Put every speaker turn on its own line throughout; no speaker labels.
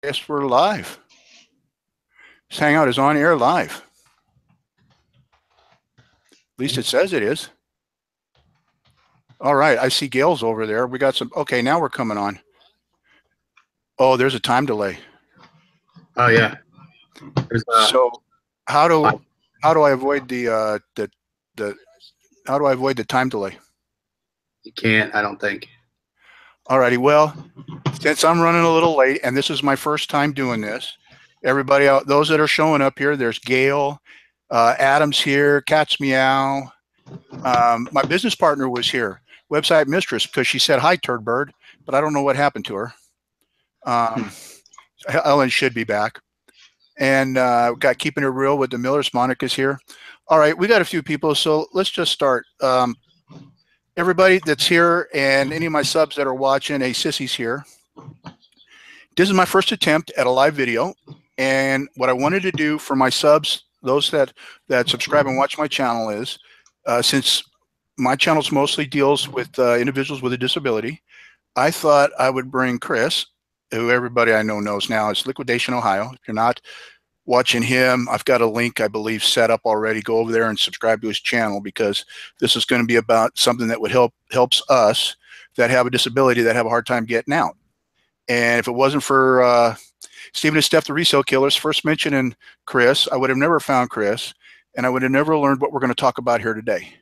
Yes, we're live. This Hangout is on air live. At least it says it is. All right, I see Gail's over there. We got some. Okay, now we're coming on. Oh, there's a time delay.
Oh yeah.
So how do I avoid the how do I avoid the time delay?
You can't, I don't think.
All righty. Well, since I'm running a little late and this is my first time doing this, everybody out, those that are showing up here, there's Gail, Adam's here, Cat's Meow. My business partner was here, Website Mistress, because she said hi, Turd Bird, but I don't know what happened to her. Ellen should be back. And got Keeping It Real with the Millers. Monica's here. All right, we got a few people, so let's just start. Everybody that's here and any of my subs that are watching, hey, Sissy's here. This is my first attempt at a live video, and what I wanted to do for my subs, those that subscribe and watch my channel, is since my channel mostly deals with individuals with a disability, I thought I would bring Chris, who everybody I know knows now is Liquidation Ohio. If you're not watching him, I've got a link, I believe, set up already. Go over there and subscribe to his channel, because this is going to be about something that would helps us that have a disability, that have a hard time getting out. And if it wasn't for Stephen and Steph, the resale killers, first mentioning Chris, I would have never found Chris, and I would have never learned what we're going to talk about here today,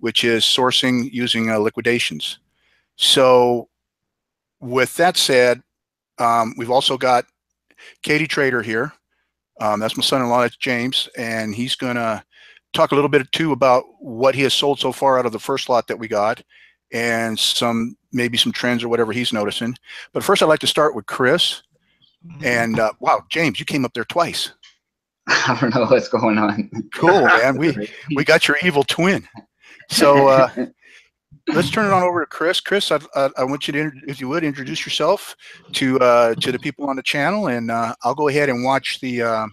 which is sourcing using liquidations. So with that said, we've also got KatyTrader here. That's my son-in-law, that's James, and he's going to talk a little bit too about what he has sold so far out of the first lot that we got, and maybe some trends or whatever he's noticing. But first, I'd like to start with Chris. And wow, James, you came up there twice.
I don't know what's going on.
Cool, man. We got your evil twin. So let's turn it on over to Chris. Chris, I want you to, if you would, introduce yourself to the people on the channel, and I'll go ahead and watch the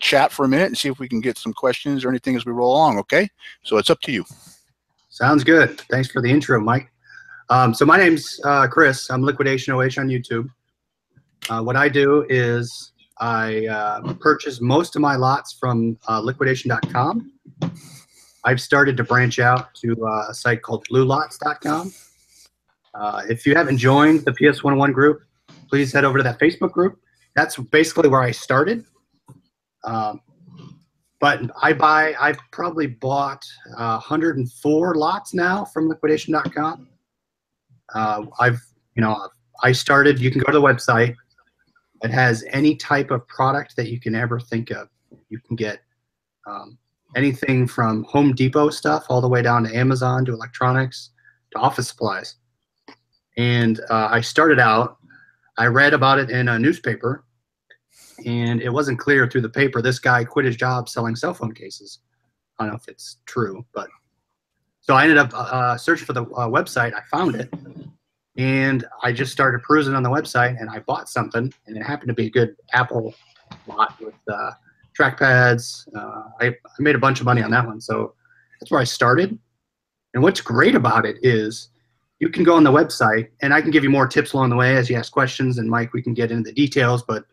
chat for a minute and see if we can get some questions or anything as we roll along. Okay, so it's up to you.
Sounds good. Thanks for the intro, Mike. So my name's Chris. I'm Liquidation OH on YouTube. What I do is I purchase most of my lots from liquidation.com. I've started to branch out to a site called bluelots.com. If you haven't joined the PS101 group, please head over to that Facebook group. That's basically where I started. But I've probably bought 104 lots now from liquidation.com. I started, you can go to the website. It has any type of product that you can ever think of. You can get anything from Home Depot stuff all the way down to Amazon, to electronics, to office supplies. And I started out, I read about it in a newspaper, and it wasn't clear through the paper. This guy quit his job selling cell phone cases. I don't know if it's true, but so I ended up searching for the website. I found it, and I just started perusing on the website, and I bought something, and it happened to be a good Apple lot with trackpads. I made a bunch of money on that one, so that's where I started. And what's great about it is you can go on the website, and I can give you more tips along the way as you ask questions, and Mike, we can get into the details, but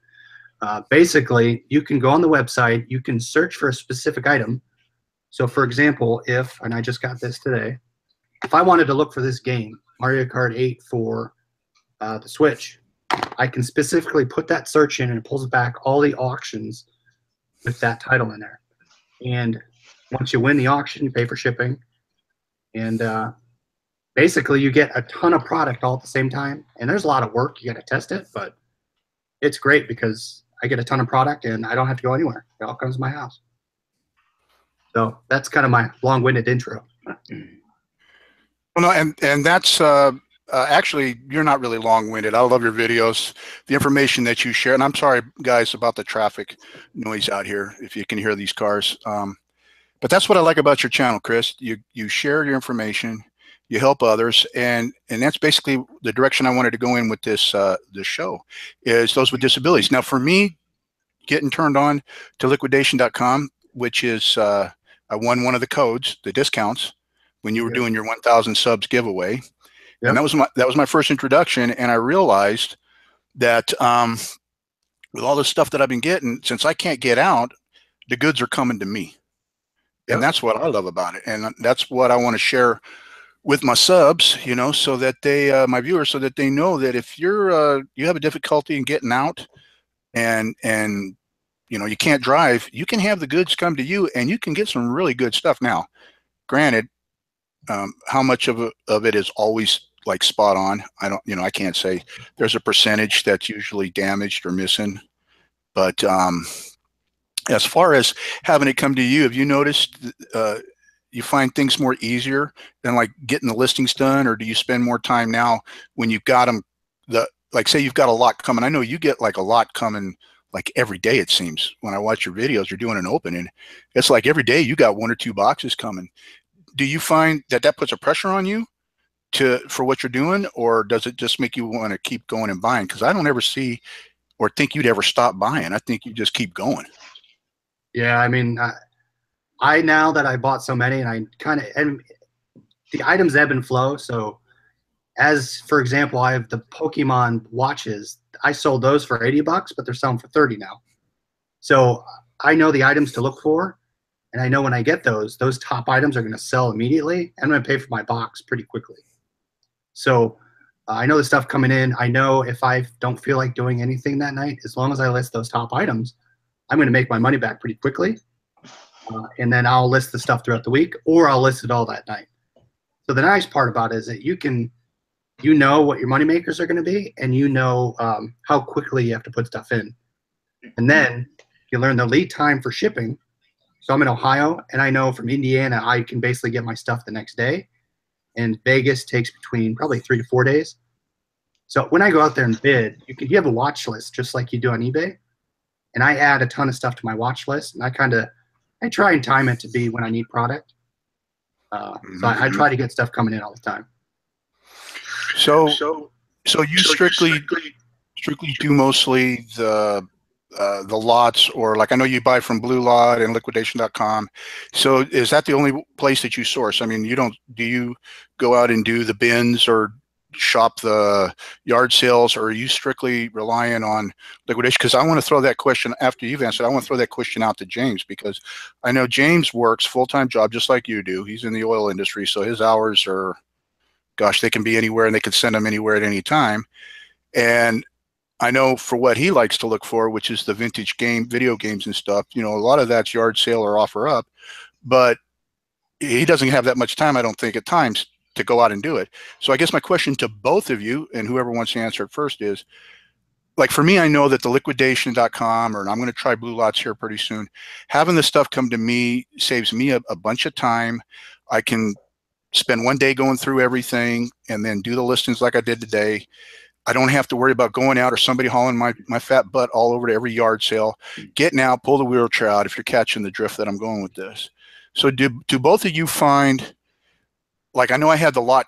basically you can go on the website, you can search for a specific item. So for example, and I just got this today, if I wanted to look for this game, Mario Kart 8 for the Switch, I can specifically put that search in, and it pulls back all the auctions with that title in there. And once you win the auction, you pay for shipping. And basically you get a ton of product all at the same time. And there's a lot of work. You got to test it, but it's great because I get a ton of product and I don't have to go anywhere. It all comes to my house. So that's kind of my long-winded intro.
Well, no, and that's actually, you're not really long-winded. I love your videos, the information that you share. And I'm sorry, guys, about the traffic noise out here, if you can hear these cars. But that's what I like about your channel, Chris. You share your information, you help others, and that's basically the direction I wanted to go in with this show, is those with disabilities. Now, for me, getting turned on to liquidation.com, which is I won one of the codes, the discounts, when you were doing your 1,000 subs giveaway. Yep. And that was my first introduction, and I realized that with all the stuff that I've been getting, since I can't get out, the goods are coming to me.
Yep.
And that's what I love about it. And that's what I want to share with my subs, you know, so that they, my viewers, so that they know that if you're, you have a difficulty in getting out and, you know, you can't drive, you can have the goods come to you and you can get some really good stuff. Now, granted, how much of it is always like spot on? I don't, you know, I can't say. There's a percentage that's usually damaged or missing, but as far as having it come to you, have you noticed you find things more easier than like getting the listings done, or do you spend more time now when you've got them? Like say you've got a lot coming. I know you get like a lot coming like every day. It seems when I watch your videos, you're doing an opening. It's like every day you got 1 or 2 boxes coming. Do you find that puts a pressure on you for what you're doing, or does it just make you want to keep going and buying? Because I don't ever see or think you'd ever stop buying. I think you just keep going.
Yeah, I mean, I now that I bought so many, and I kind of, and the items ebb and flow. So, as for example, I have the Pokemon watches. I sold those for $80, but they're selling for 30 now. So I know the items to look for, and I know when I get those top items are going to sell immediately. And I'm going to pay for my box pretty quickly. So I know the stuff coming in. I know if I don't feel like doing anything that night, as long as I list those top items, I'm going to make my money back pretty quickly. And then I'll list the stuff throughout the week, or I'll list it all that night. So the nice part about it is that you know what your money makers are going to be, and you know how quickly you have to put stuff in. And then you learn the lead time for shipping. So I'm in Ohio, and I know from Indiana I can basically get my stuff the next day. And Vegas takes between probably 3 to 4 days. So when I go out there and bid, you have a watch list just like you do on eBay. And I add a ton of stuff to my watch list, and I try and time it to be when I need product. So I try to get stuff coming in all the time.
So you strictly do mostly the lots, or like I know you buy from Blue Lot and liquidation.com. So is that the only place that you source? I mean, do you go out and do the bins or shop the yard sales, or are you strictly relying on liquidation? Because I want to throw that question, after you've answered, I want to throw that question out to James, because I know James works full-time job just like you do. He's in the oil industry, so his hours are, gosh, they can be anywhere, and they can send them anywhere at any time. And I know for what he likes to look for, which is the vintage video games and stuff, you know, a lot of that's yard sale or offer up, but he doesn't have that much time, I don't think, at times to go out and do it. So I guess my question to both of you, and whoever wants to answer it first, is, like, for me, I know that the liquidation.com, or I'm going to try Blue Lots here pretty soon, having the stuff come to me saves me a bunch of time. I can spend one day going through everything and then do the listings like I did today. I don't have to worry about going out or somebody hauling my fat butt all over to every yard sale, getting out, pull the wheelchair out, if you're catching the drift that I'm going with this. So do both of you find, like, I know I had the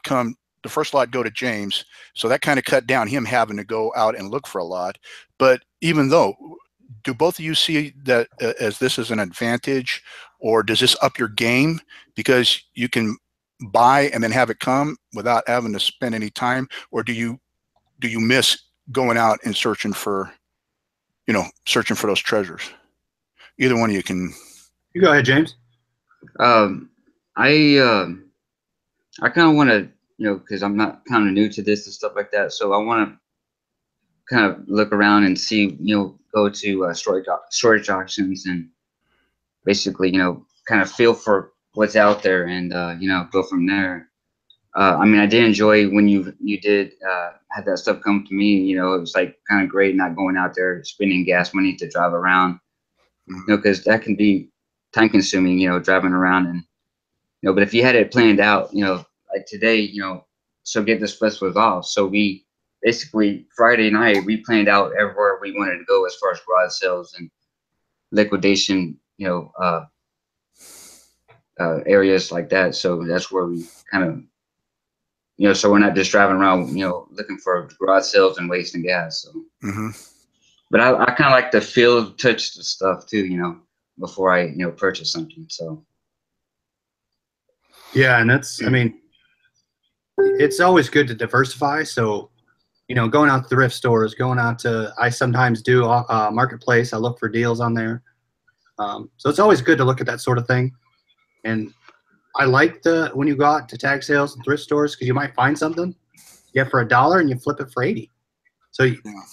first lot go to James, so that kind of cut down him having to go out and look for a lot. But even though, do both of you see that as this is an advantage, or does this up your game because you can buy and then have it come without having to spend any time? Or do you miss going out and searching for those treasures? Either one of you can.
You go ahead, James.
I kind of want to, because I'm not kind of new to this and stuff like that. So I want to kind of look around and see, go to storage auctions and basically, kind of feel for what's out there and, go from there. I mean, I did enjoy when you did have that stuff come to me. It was like kind of great not going out there spending gas money to drive around, because that can be time consuming, driving around. And but if you had it planned out, like today, so get this festival off. So we basically Friday night we planned out everywhere we wanted to go as far as garage sales and liquidation, areas like that. So that's where we kind of, so we're not just driving around, looking for garage sales and wasting gas. So, but I kind of like to feel, touch the stuff too, before I, purchase something. So.
Yeah, and I mean, it's always good to diversify. So, you know, going out to thrift stores, going out to, I sometimes do marketplace. I look for deals on there. So it's always good to look at that sort of thing. And I like when you go out to tag sales and thrift stores, because you might find something you get for $1 and you flip it for 80. So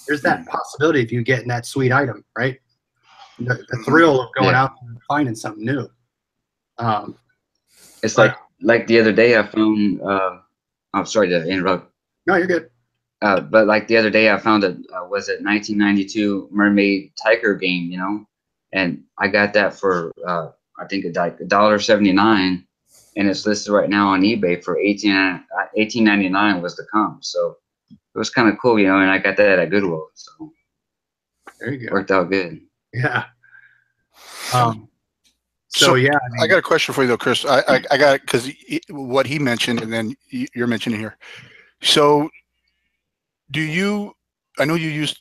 there's that possibility of you getting that sweet item, right? The thrill of going out and finding something new.
It's like the other day I found. I'm sorry to interrupt.
No, you're good.
But like the other day I found was it 1992 Mermaid Tiger game, you know, and I got that for I think $1.79, and it's listed right now on eBay for $18.99 was the comp. So it was kind of cool, you know, and I got that at Goodwill. So
there you go.
Worked out good.
Yeah. So yeah,
I got a question for you though, Chris. I got it because what he mentioned, and then you're mentioning here. So, I know you use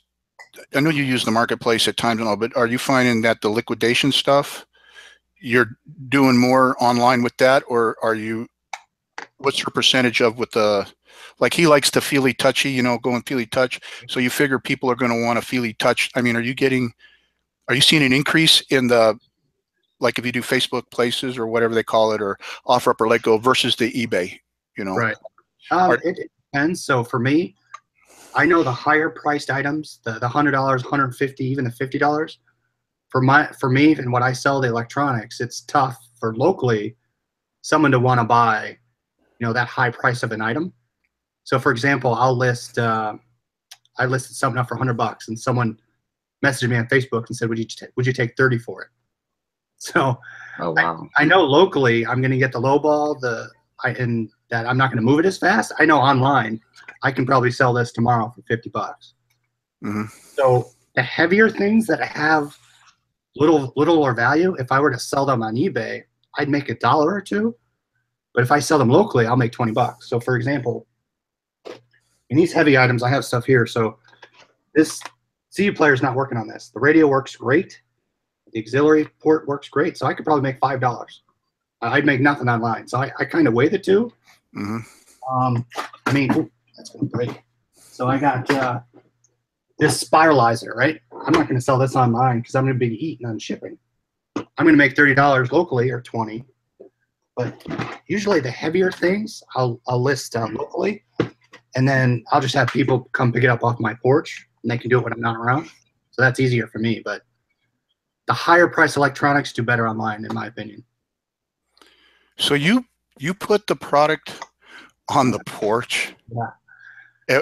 the marketplace at times and all, but are you finding that the liquidation stuff, you're doing more online with that, or what's your percentage of with the, like he likes the feely touchy, you know, going feely touch. So you figure people are going to want a feely touch. I mean, are you seeing an increase in the, like if you do Facebook places or whatever they call it, or offer up or let go versus the eBay, you know?
Right. It depends. So for me, I know the higher priced items, the $100, $150, even the $50. For me and what I sell, the electronics, it's tough for locally someone to want to buy, you know, that high price of an item. So for example, I listed something up for $100, and someone messaged me on Facebook and said, would you take 30 for it? So
oh, wow.
I know locally I'm going to get the low ball, and that I'm not going to move it as fast. I know online I can probably sell this tomorrow for $50.
Mm-hmm.
So the heavier things that have little or value, if I were to sell them on eBay, I'd make $1 or $2. But if I sell them locally, I'll make $20. So for example, in these heavy items, I have stuff here. So this CD player is not working on this. The radio works great. The auxiliary port works great. So I could probably make $5. I'd make nothing online. So I kind of weigh the two.
Mm-hmm.
I mean, that's going to break. So I got this spiralizer, right? I'm not going to sell this online because I'm going to be eating on shipping. I'm going to make $30 locally or 20. But usually the heavier things I'll list locally, and then I'll just have people come pick it up off my porch, and they can do it when I'm not around. So that's easier for me. But the higher price electronics do better online, in my opinion.
So you put the product on the porch?
Yeah.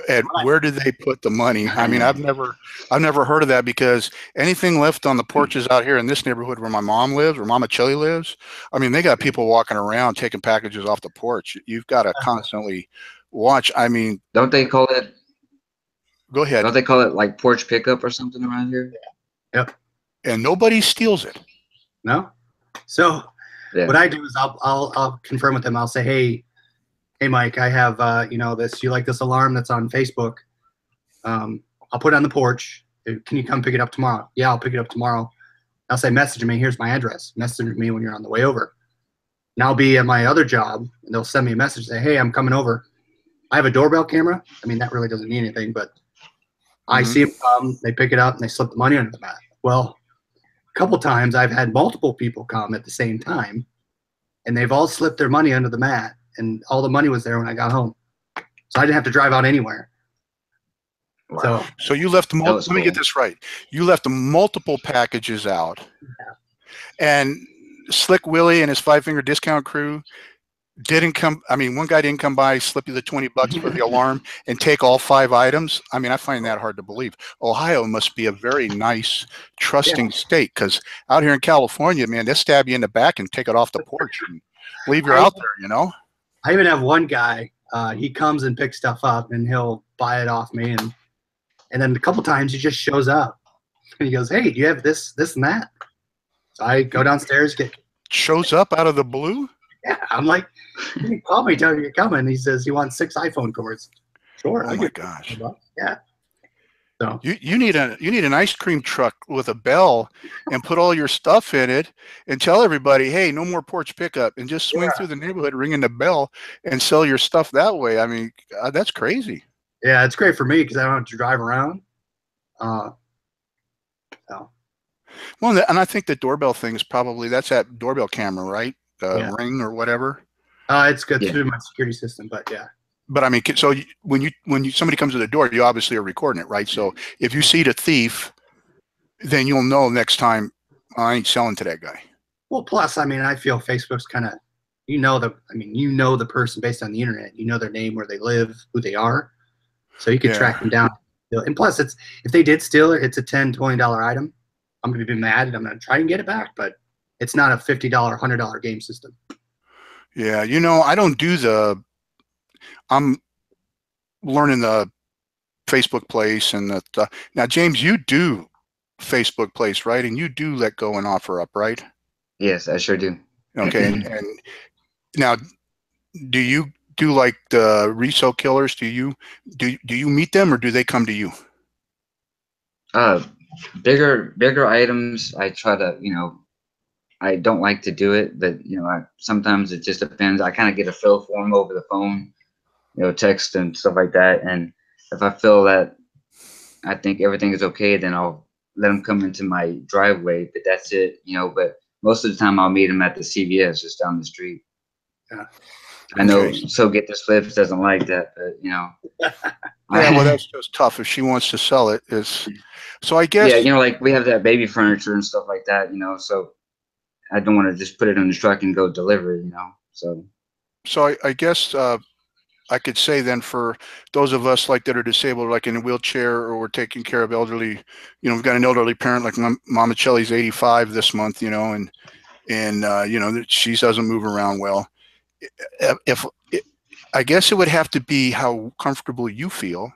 And where do they put the money? I mean, I've never heard of that, because anything left on the porches out here in this neighborhood where my mom lives, where Mama Chili lives, I mean, they got people walking around taking packages off the porch. You've got to constantly watch. I mean,
don't they call it?
Go ahead.
Don't they call it like porch pickup or something around here?
Yep.
And nobody steals it.
No. So what I do is I'll confirm with them. I'll say, hey, Mike, I have, you know, this, you like this alarm that's on Facebook? I'll put it on the porch. Can you come pick it up tomorrow? Yeah, I'll pick it up tomorrow. I'll say, message me. Here's my address. Message me when you're on the way over. And I'll be at my other job, and they'll send me a message, say, hey, I'm coming over. I have a doorbell camera. I mean, that really doesn't mean anything, but I see them come, they pick it up, and they slip the money under the mat. Well, a couple times I've had multiple people come at the same time, and they've all slipped their money under the mat, and all the money was there when I got home. So I didn't have to drive out anywhere.
Wow.
So
you left, let me get this right. You left multiple packages out.
Yeah.
And Slick Willie and his 5-finger discount crew didn't come. I mean, one guy didn't come by, slip you the $20 for the alarm and take all 5 items. I mean, I find that hard to believe. Ohio must be a very nice, trusting state, because out here in California, man, they'll stab you in the back and take it off the porch and leave you out there, you know?
I even have one guy, he comes and picks stuff up, and he'll buy it off me, and then a couple times he just shows up. And he goes, hey, do you have this, and that? So I go downstairs,
shows up out of the blue?
Yeah, I'm like, he called me, tell me you're coming. He says he wants 6 iPhone cords. Sure.
Oh my gosh.
Yeah. So
you need an ice cream truck with a bell and put all your stuff in it and tell everybody, hey, no more porch pickup, and just swing through the neighborhood ringing the bell and sell your stuff that way. I mean, that's crazy.
Yeah, it's great for me because I don't have to drive around. So
Well, and I think the doorbell thing is probably that's that doorbell camera, right? The
yeah,
Ring or whatever.
it's good
Yeah.
through my security system, but yeah.
But I mean, so when somebody comes to the door, you obviously are recording it, right? So if you see the thief, then you'll know next time I ain't selling to that guy.
Well, plus, I mean, I feel Facebook's kind of, you know the person based on the internet. You know their name, where they live, who they are, so you can track them down. And plus, it's if they did steal it, it's a $10, $20 item. I'm gonna be mad and I'm gonna try and get it back, but it's not a $50, $100 game system.
Yeah, I don't do I'm learning the Facebook place and now, James, you do Facebook place, right? And you do let go and offer up, right?
Yes, I sure do.
Okay, and now, do you do like the resale killers? Do you meet them or do they come to you?
Bigger items, I try to, I don't like to do it, but sometimes it just depends. I kind of get a feel for them over the phone, text and stuff like that. And if I feel that I think everything is okay, then I'll let them come into my driveway. But that's it, But most of the time, I'll meet them at the CVS just down the street.
Yeah.
I know. So Get This Flips doesn't like that, but
Yeah, well, that's just tough if she wants to sell it. So I guess.
Yeah, like we have that baby furniture and stuff like that, So I don't want to just put it in the truck and go deliver it,
So I guess I could say then for those of us like that are disabled, like in a wheelchair, or we're taking care of elderly, we've got an elderly parent like Mama Chelly's 85 this month, and she doesn't move around well. I guess it would have to be how comfortable you feel.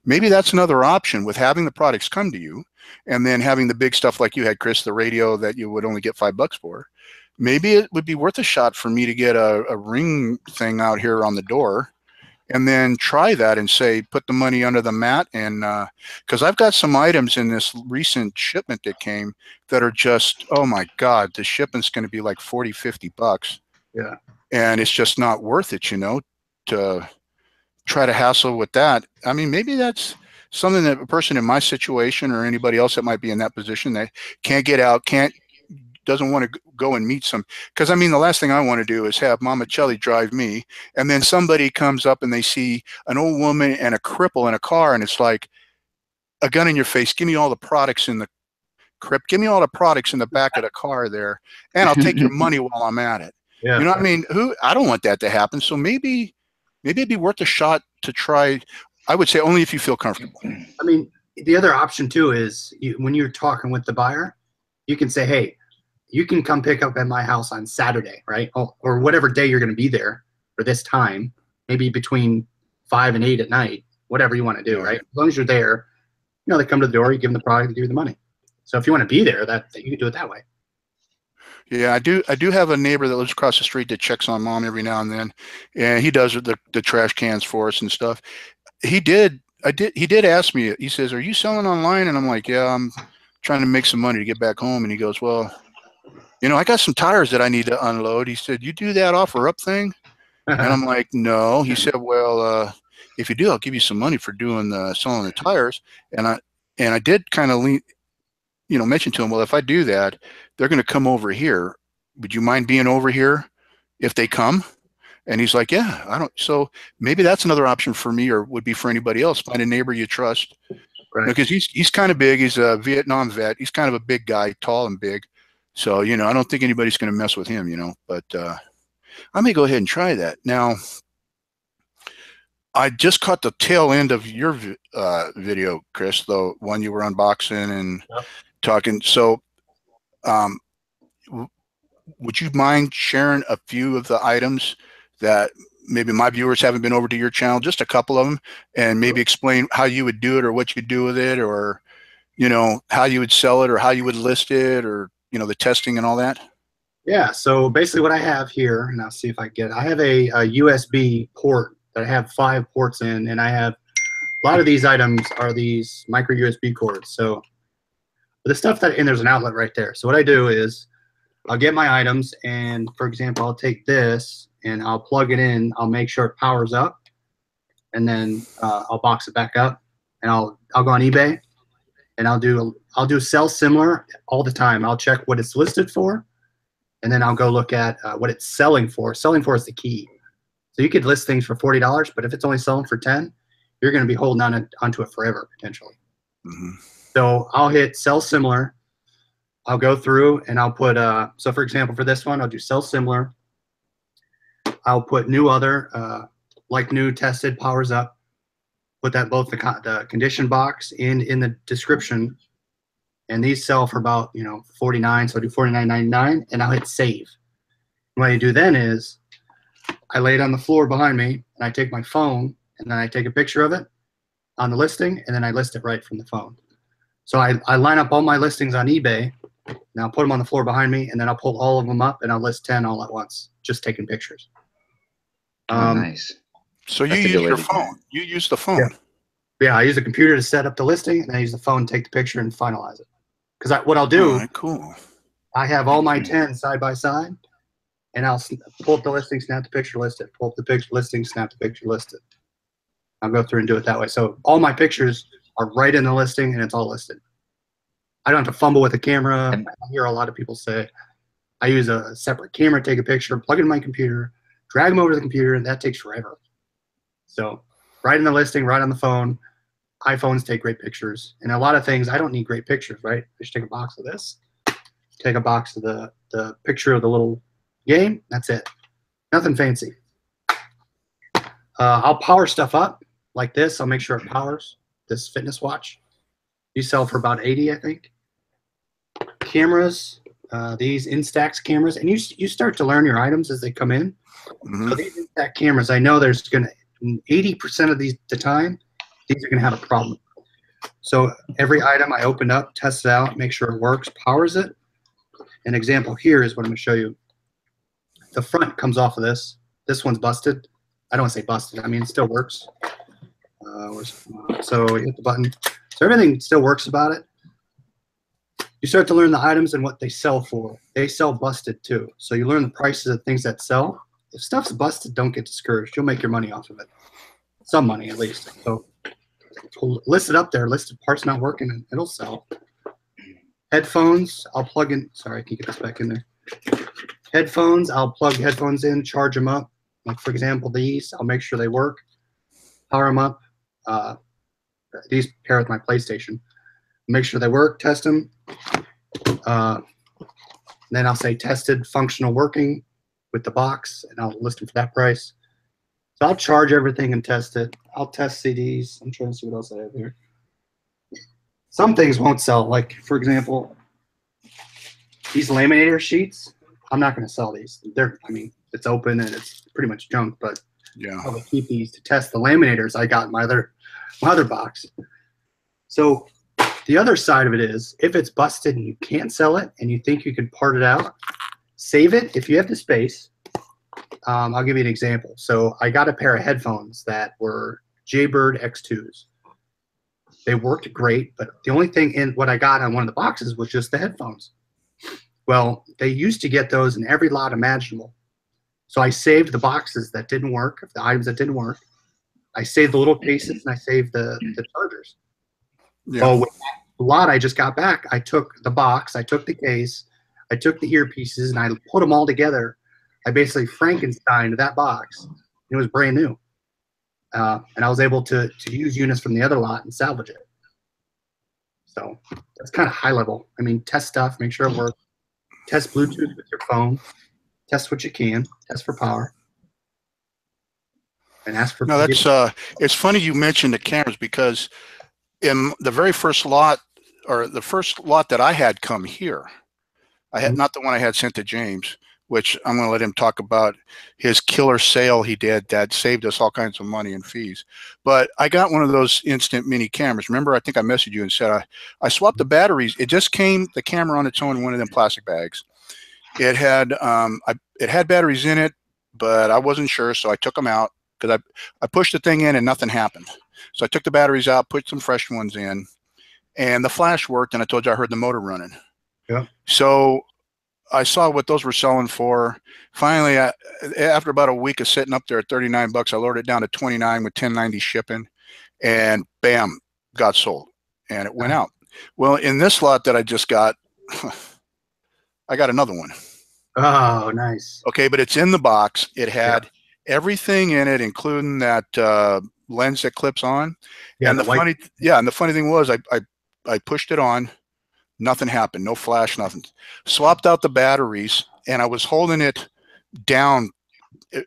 Maybe that's another option with having the products come to you and then having the big stuff like you had, Chris, the radio that you would only get $5 for. Maybe it would be worth a shot for me to get a Ring thing out here on the door and then try that and say, put the money under the mat. And because I've got some items in this recent shipment that came that are just, oh my God, the shipment's going to be like 40, $50.
Yeah.
And it's just not worth it, to try to hassle with that. I mean, maybe that's something that a person in my situation or anybody else that might be in that position that can't get out, doesn't want to go and meet some, because I mean, the last thing I want to do is have Mama Chelly drive me and then somebody comes up and they see an old woman and a cripple in a car and it's like a gun in your face. Give me all the products in the give me all the products in the back of the car there and I'll take your money while I'm at it.
Yeah.
You know what I mean? I don't want that to happen. So maybe it'd be worth a shot to try. I would say only if you feel comfortable.
I mean, the other option too is when you're talking with the buyer, you can say, hey, you can come pick up at my house on Saturday, right? Or whatever day you're going to be there for this time, maybe between 5 and 8 at night, whatever you want to do, right? As long as you're there, they come to the door, you give them the product, they give you the money. So if you want to be there, that you can do it that way.
Yeah, I do have a neighbor that lives across the street that checks on Mom every now and then, and he does the trash cans for us and stuff. He did ask me. He says, "Are you selling online?" And I'm like, "Yeah, I'm trying to make some money to get back home." And he goes, "Well, I got some tires that I need to unload." He said, "You do that offer up thing?" And I'm like, "No." He said, "Well, if you do, I'll give you some money for doing selling the tires." And I did kind of mention to him, well, if I do that, they're going to come over here. Would you mind being over here if they come? And he's like, yeah, I don't. So maybe that's another option for me, or would be for anybody else. Find a neighbor you trust,
right?
Because he's kind of big. He's a Vietnam vet. He's kind of a big guy, tall and big. So I don't think anybody's going to mess with him. But I may go ahead and try that. Now, I just caught the tail end of your video, Chris, the one you were unboxing and talking. So, would you mind sharing a few of the items that maybe my viewers haven't been over to your channel, just a couple of them, and maybe explain how you would do it or what you do with it, or, how you would sell it or how you would list it, or, the testing and all that?
Yeah. So basically what I have here, and I'll see if I have a USB port that I have 5 ports in, and I have a lot of these items are these micro USB cords. So the stuff and there's an outlet right there. So what I do is I'll get my items, and for example, I'll take this and I'll plug it in. I'll make sure it powers up, and then I'll box it back up, and I'll go on eBay, and I'll do sell similar all the time. I'll check what it's listed for, and then I'll go look at what it's selling for. Selling for is the key. So you could list things for $40, but if it's only selling for 10, you're going to be holding onto it forever potentially.
Mm-hmm.
So I'll hit sell similar. I'll go through and I'll put so for example, for this one, I'll do sell similar. I'll put new other, like new, tested, powers up. Put that both the condition box in the description, and these sell for about 49. So I do $49.99, and I'll hit save. And what I do then is I lay it on the floor behind me, and I take my phone, and then I take a picture of it on the listing, and then I list it right from the phone. So I line up all my listings on eBay, and I'll put them on the floor behind me, and then I'll pull all of them up, and I'll list 10 all at once, just taking pictures.
Nice.
So you use your phone. You use the phone.
Yeah, I use a computer to set up the listing, and I use the phone to take the picture and finalize it. Because what I'll do,
all right, cool.
I have all my 10 side by side, and I'll pull up the listing, snap the picture, list it. Pull up the picture, listing, snap the picture, list it. I'll go through and do it that way. So all my pictures are right in the listing, and it's all listed. I don't have to fumble with the camera. I hear a lot of people say, I use a separate camera, take a picture, plug it in my computer, drag them over to the computer, and that takes forever. So right in the listing, right on the phone. iPhones take great pictures. And a lot of things, I don't need great pictures, right? I just take a box of this, take a box of the picture of the little game. That's it. Nothing fancy. I'll power stuff up like this. I'll make sure it powers. This fitness watch. These sell for about 80, I think. Cameras, these Instax cameras. And you start to learn your items as they come in.
Mm-hmm.
So these Instax cameras, I know there's going to, 80% of the time, these are going to have a problem. So every item I open up, test it out, make sure it works, powers it. An example here is what I'm going to show you. The front comes off of this. This one's busted. I don't want to say busted. I mean, it still works. So you hit the button. So everything still works about it. You start to learn the items and what they sell for. They sell busted too. So you learn the prices of things that sell. If stuff's busted, don't get discouraged. You'll make your money off of it. Some money, at least. So list it up there. List of parts not working, and it'll sell. Headphones, I'll plug in. Sorry, I can get this back in there. Headphones, I'll plug headphones in, charge them up. Like, for example, these, I'll make sure they work. Power them up. These pair with my PlayStation. Make sure they work, test them. Then I'll say tested, functional, working with the box, and I'll list them for that price. So I'll charge everything and test it. I'll test CDs. I'm trying to see what else I have here. Some things won't sell. Like, for example, these laminator sheets, I'm not going to sell these. I mean, it's open and it's pretty much junk, but
yeah,
I will keep these to test the laminators I got in my other box. So the other side of it is, if it's busted and you can't sell it and you think you can part it out, save it if you have the space. I'll give you an example. So I got a pair of headphones that were Jaybird X2s. They worked great, but the only thing in what I got on one of the boxes was just the headphones. Well, they used to get those in every lot imaginable. So I saved the boxes that didn't work, the items that didn't work. I saved the little cases, and I saved the chargers.
yeah.
Well, with that lot I just got back, I took the box, I took the case, I took the earpieces, and I put them all together. I basically Frankensteined that box. It was brand new. And I was able to use units from the other lot and salvage it. So that's kind of high level. I mean, test stuff, make sure it works. Test Bluetooth with your phone. Test what you can. Test for power. And ask for.
No, that's it's funny you mentioned the cameras, because in the very first lot, or the first lot that I had come here, I had not the one I had sent to James, which I'm going to let him talk about his killer sale he did that saved us all kinds of money and fees. But I got one of those instant mini cameras. Remember, I think I messaged you and said I swapped the batteries. It just came, the camera on its own, in one of them plastic bags. It had it had batteries in it, but I wasn't sure, so I took them out, because I pushed the thing in and nothing happened. So I took the batteries out, put some fresh ones in, and the flash worked, and I told you I heard the motor running.
Yeah.
So I saw what those were selling for. Finally, after about a week of sitting up there at 39 bucks, I lowered it down to 29 with 1090 shipping, and bam, got sold, and it went out. Well, in this lot that I just got, I got another one.
Oh, nice.
Okay, but it's in the box. It had everything in it, including that lens that clips on.
Yeah,
and the funny thing was, I pushed it on. Nothing happened. No flash, nothing. Swapped out the batteries, and I was holding it down.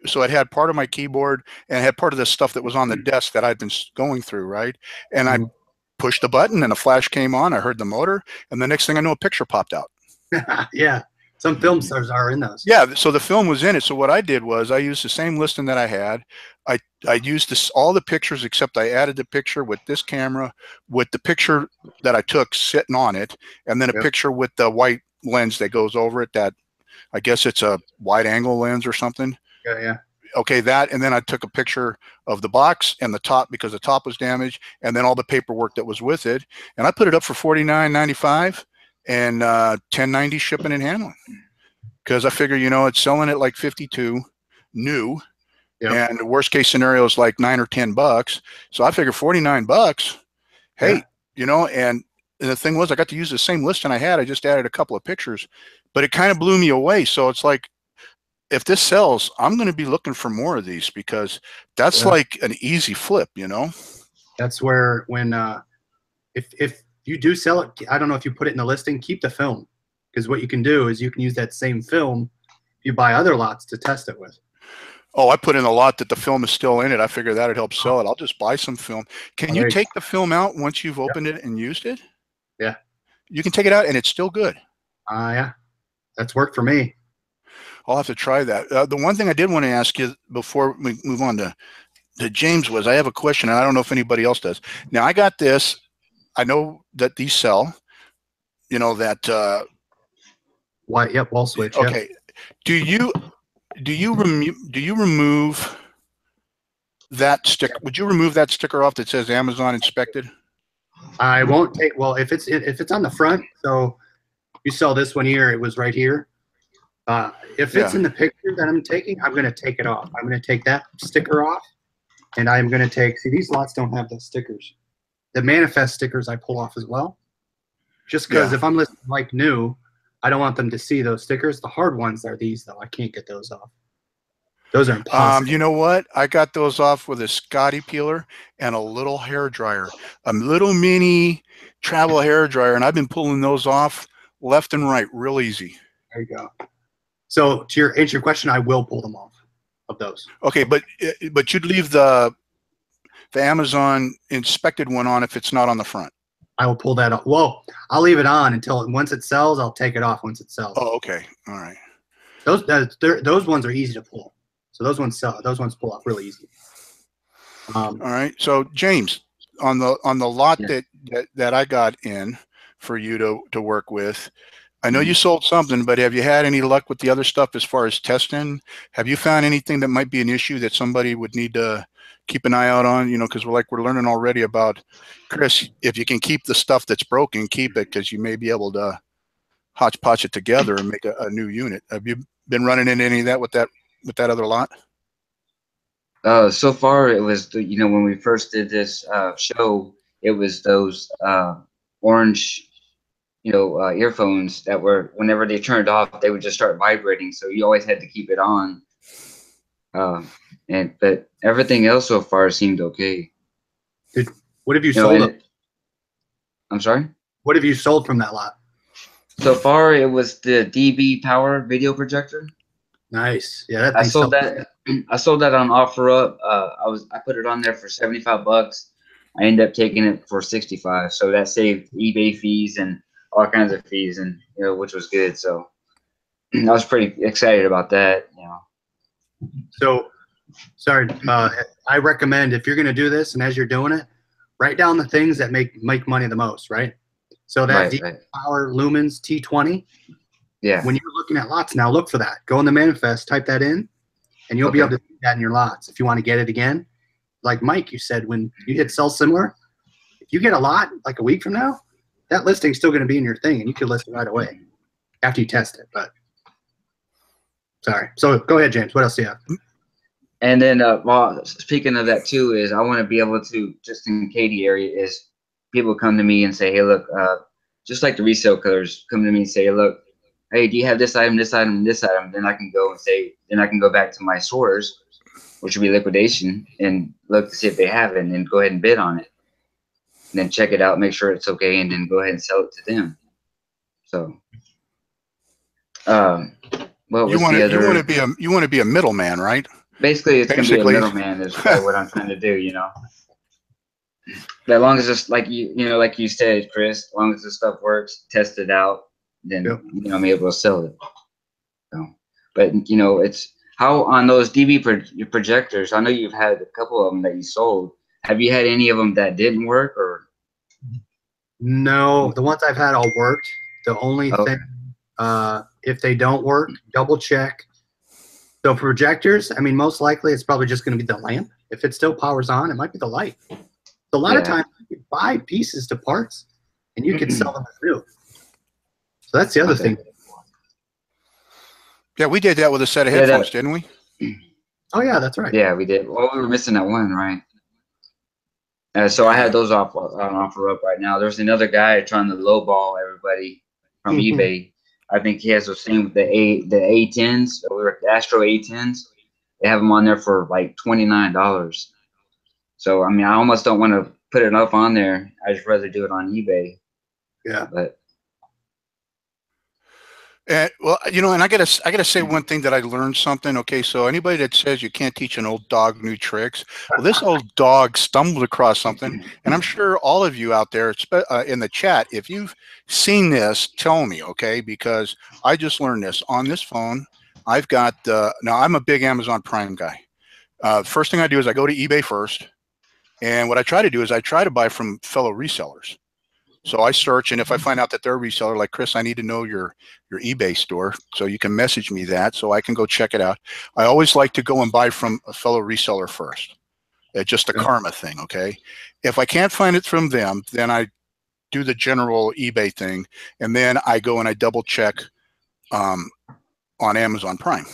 So it had part of my keyboard and it had part of the stuff that was on the desk that I'd been going through, right? And I pushed the button and a flash came on. I heard the motor, and the next thing I know, a picture popped out.
Yeah. Some film stars are in those.
Yeah, so the film was in it. So what I did was I used the same listing that I had. I used all the pictures, except I added the picture with this camera, with the picture that I took sitting on it, and then a picture with the white lens that goes over it. That I guess it's a wide angle lens or something.
Yeah.
Okay, that, and then I took a picture of the box and the top because the top was damaged, and then all the paperwork that was with it, and I put it up for $49.95 and $10.90 shipping and handling, because I figure, it's selling at like 52 new, and the worst case scenario is like 9 or 10 bucks. So I figure 49 bucks. Hey, and the thing was, I got to use the same listing I had. I just added a couple of pictures, but it kind of blew me away. So it's like, if this sells, I'm going to be looking for more of these, because that's like an easy flip,
That's where if you do sell it, I don't know if you put it in the listing, keep the film, because what you can do is you can use that same film you buy other lots to test it with.
Oh, I put in a lot that the film is still in it. I figure that'd help sell it. I'll just buy some film. Can you take the film out once you've opened it and used it?
Yeah.
You can take it out and it's still good.
Yeah. That's worked for me.
I'll have to try that. The one thing I did want to ask you before we move on to James was, I have a question, and I don't know if anybody else does. Now, I got this. I know that these sell, that
wall switch.
Okay. Do you remove that sticker? Would you remove that sticker off that says Amazon inspected?
I won't take, well, if it's on the front, so you saw this one here, it was right here. If it's in the picture that I'm taking, I'm going to take it off. I'm going to take that sticker off, and I'm going to take, see, these lots don't have the stickers. The manifest stickers I pull off as well. Just because if I'm listing like new, I don't want them to see those stickers. The hard ones are these, though. I can't get those off. Those are impossible.
You know what? I got those off with a Scotty peeler and a little hair dryer, a little mini travel hair dryer, and I've been pulling those off left and right real easy.
There you go. So to answer your question, I will pull them off of those.
Okay, but you'd leave the Amazon inspected one on if it's not on the front.
I will pull that off. Well, I'll leave it on until once it sells. I'll take it off once it sells.
Oh, okay, all right.
Those ones are easy to pull. So those ones sell. Those ones pull off really easy.
All right. So James, on the lot that I got in for you to work with, I know you sold something, but have you had any luck with the other stuff as far as testing? Have you found anything that might be an issue that somebody would need to keep an eye out on? Because we're learning already about, Chris, if you can keep the stuff that's broken, keep it, because you may be able to hodgepodge it together and make a new unit. Have you been running into any of that with that other lot?
So far it was when we first did this show, it was those orange earphones that were, whenever they turned off, they would just start vibrating. So you always had to keep it on. But everything else so far seemed okay.
What have you sold?
I'm sorry?
What have you sold from that lot?
So far it was the DB Power video projector.
Nice. Yeah,
I sold that. I sold that on OfferUp. I put it on there for 75 bucks. I ended up taking it for 65. So that saved eBay fees and all kinds of fees, and which was good. So I was pretty excited about that.
So, sorry. I recommend, if you're going to do this, and as you're doing it, write down the things that make money the most, right? So that Power Lumens T20.
Yeah.
When you're looking at lots now, look for that. Go in the manifest, type that in, and you'll be able to see that in your lots. If you want to get it again, like Mike, you said, when you hit sell similar, if you get a lot like a week from now, that listing's still going to be in your thing, and you can list it right away after you test it. But Sorry. So go ahead, James. What else do you have?
And then, well, speaking of that too, is I want to be able to, just in Katy area, is people come to me and say, hey, look, just like the resale killers come to me and say, look, hey, do you have this item, this item, and this item? Then I can go and say, then I can go back to my source, which would be liquidation, and look to see if they have it, and then go ahead and bid on it. And then check it out, make sure it's okay, and then go ahead and sell it to them. So, what was the other?
You want to be a middleman, right?
Basically, it's going to be a middleman is what I'm trying to do, you know. But as long as it's like like you said, Chris, as long as the stuff works, test it out, then I'm able to sell it. So, but it's how on those DB projectors. I know you've had a couple of them that you sold. Have you had any of them that didn't work, or?
No, the ones I've had all worked. The only thing, if they don't work, double check. So projectors, I mean, most likely it's probably just going to be the lamp. If it still powers on, it might be the light. So a lot of times you can buy pieces to parts, and you can sell them as new. So that's the other thing.
Yeah, we did that with a set of headphones, didn't we?
Oh yeah, that's right.
Yeah, we did. Well, we were missing that one, right? So I had those on offer up right now. There's another guy trying to lowball everybody from eBay. I think he has the same with the A10s, the Astro A10s. They have them on there for like $29. So I mean, I almost don't want to put it up on there. I just rather do it on eBay.
Yeah.
But
well, and I gotta say one thing that I learned something. Okay, so anybody that says you can't teach an old dog new tricks, well, this old dog stumbled across something, and I'm sure all of you out there in the chat, if you've seen this, tell me, okay? Because I just learned this on this phone. I've got now I'm a big Amazon Prime guy. First thing I do is I go to eBay first, and what I try to do is I try to buy from fellow resellers. So I search, and if I find out that they're a reseller, like Chris, I need to know your eBay store, so you can message me that so I can go check it out. I always like to go and buy from a fellow reseller first. It's just a karma thing, okay? If I can't find it from them, then I do the general eBay thing, and then I go and I double check on Amazon Prime.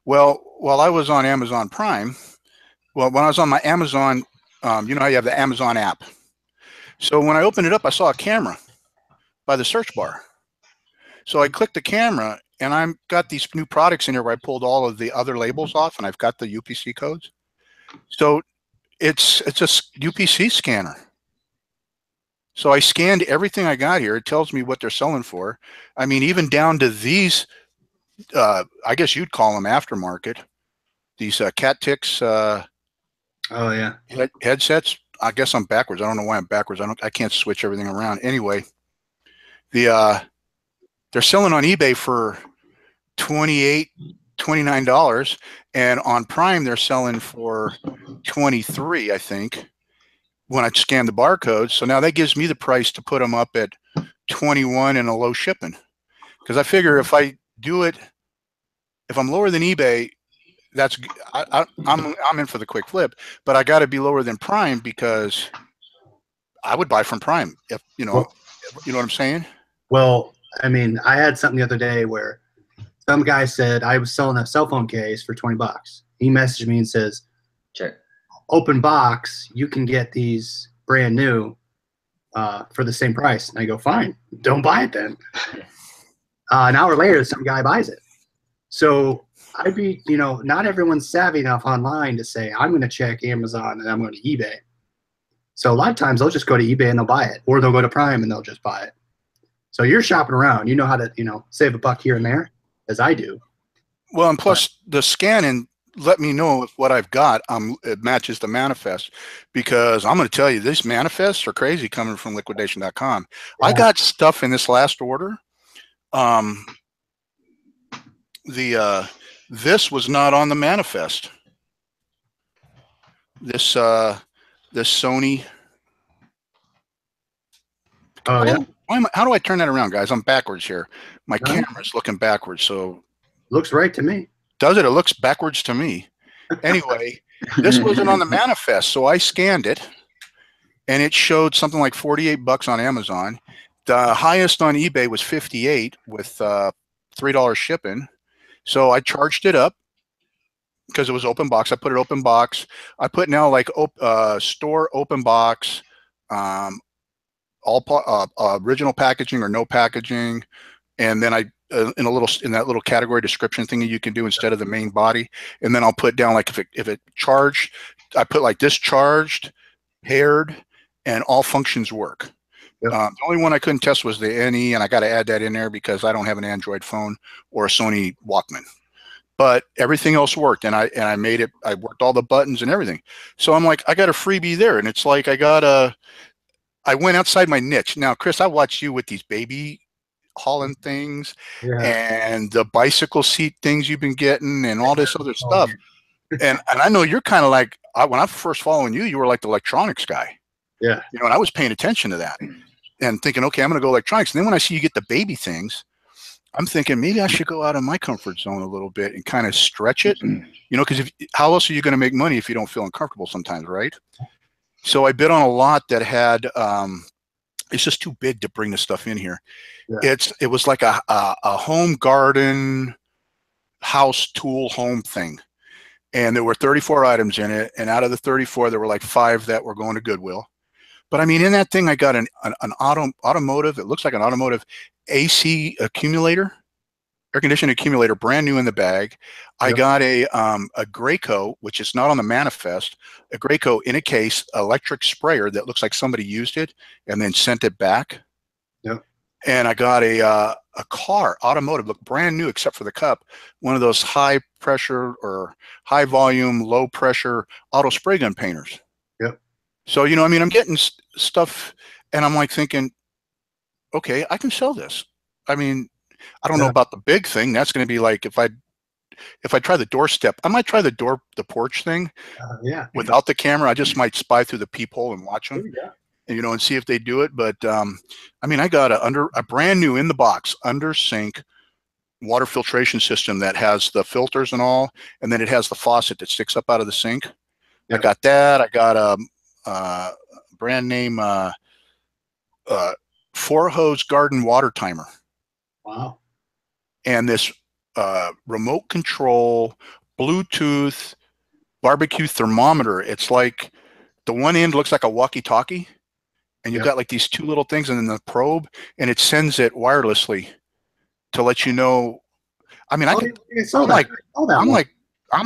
Well, while I was on Amazon Prime, when I was on my Amazon, you know how you have the Amazon app. So when I opened it up, I saw a camera by the search bar. So I clicked the camera, and I've got these new products in here where I pulled all of the other labels off, and I've got the UPC codes. So it's a UPC scanner. So I scanned everything I got here. It tells me what they're selling for. I mean, even down to these, I guess you'd call them aftermarket. These KatyTrader
oh yeah,
headsets. I guess I'm backwards. I don't know why I'm backwards. I can't switch everything around. Anyway, they're selling on eBay for $28, $29, and on Prime they're selling for $23, I think, when I scan the barcodes. So now that gives me the price to put them up at $21 and a low shipping. Because I figure if I do it, if I'm lower than eBay, I'm in for the quick flip, but I got to be lower than Prime because I would buy from Prime if you know what I'm saying.
Well, I mean, I had something the other day where some guy said I was selling a cell phone case for $20. He messaged me and says,
"Check,
open box, you can get these brand new for the same price." And I go, fine, don't buy it then. An hour later, some guy buys it. So I'd be, not everyone's savvy enough online to say, I'm going to check Amazon and I'm going to eBay. So a lot of times they'll just go to eBay and they'll buy it, or they'll go to Prime and they'll just buy it. So you're shopping around. You know how to, save a buck here and there, as I do.
Well, and plus the scanning let me know if what I've got it matches the manifest, because I'm going to tell you, these manifests are crazy coming from liquidation.com. Yeah. I got stuff in this last order. This was not on the manifest. This Sony.
Oh yeah.
How do I turn that around, guys? I'm backwards here. My camera's looking backwards, so.
Looks right to me.
Does it? It looks backwards to me. Anyway, this wasn't on the manifest, so I scanned it, and it showed something like $48 on Amazon. The highest on eBay was $58 with $3 shipping, So I charged it up because it was open box. I put it open box. I put now like store open box, all original packaging or no packaging, and then I in that little category description thing that you can do instead of the main body, and then I'll put down like if it charged, I put like discharged, paired, and all functions work.
Yep.
The only one I couldn't test was the NE, and I got to add that in there because I don't have an Android phone or a Sony Walkman. But everything else worked, and I made it. I worked all the buttons and everything. So I'm like, I got a freebie there, and it's like I went outside my niche. Now, Chris, I watched you with these baby hauling things and the bicycle seat things you've been getting and all this other stuff. And I know you're kind of like, when I first following you, you were like the electronics guy.
Yeah.
You know, and I was paying attention to that and thinking, okay, I'm going to go electronics. And then when I see you get the baby things, I'm thinking maybe I should go out of my comfort zone a little bit and kind of stretch it, you know, because how else are you going to make money if you don't feel uncomfortable sometimes, right? So I bid on a lot that had, it's just too big to bring the stuff in here. Yeah. It was like a home garden, house tool home thing. And there were 34 items in it. And out of the 34, there were like 5 that were going to Goodwill. But I mean, in that thing, I got an automotive, it looks like an automotive AC accumulator, air conditioning accumulator, brand new in the bag. Yep. I got a Graco, which is not on the manifest, a Graco in a case, electric sprayer that looks like somebody used it and then sent it back.
Yep.
And I got a car, automotive, look brand new except for the cup, one of those high pressure or high volume, low pressure auto spray gun painters.
Yep.
So, you know, I mean, I'm getting stuff and I'm like thinking, okay, I can sell this. I mean, I don't know about the big thing. That's going to be like if I try the doorstep, I might try the porch thing. Without the camera, I just might spy through the peephole and watch them, and, you know, and see if they do it. But I mean, I got a brand new in the box under sink water filtration system that has the filters and all, and then it has the faucet that sticks up out of the sink. I got that. I got a brand name 4-hose garden water timer.
Wow.
And this remote control Bluetooth barbecue thermometer. It's like the one end looks like a walkie-talkie, and you've got like these 2 little things and then the probe, and it sends it wirelessly to let you know. I mean, I'm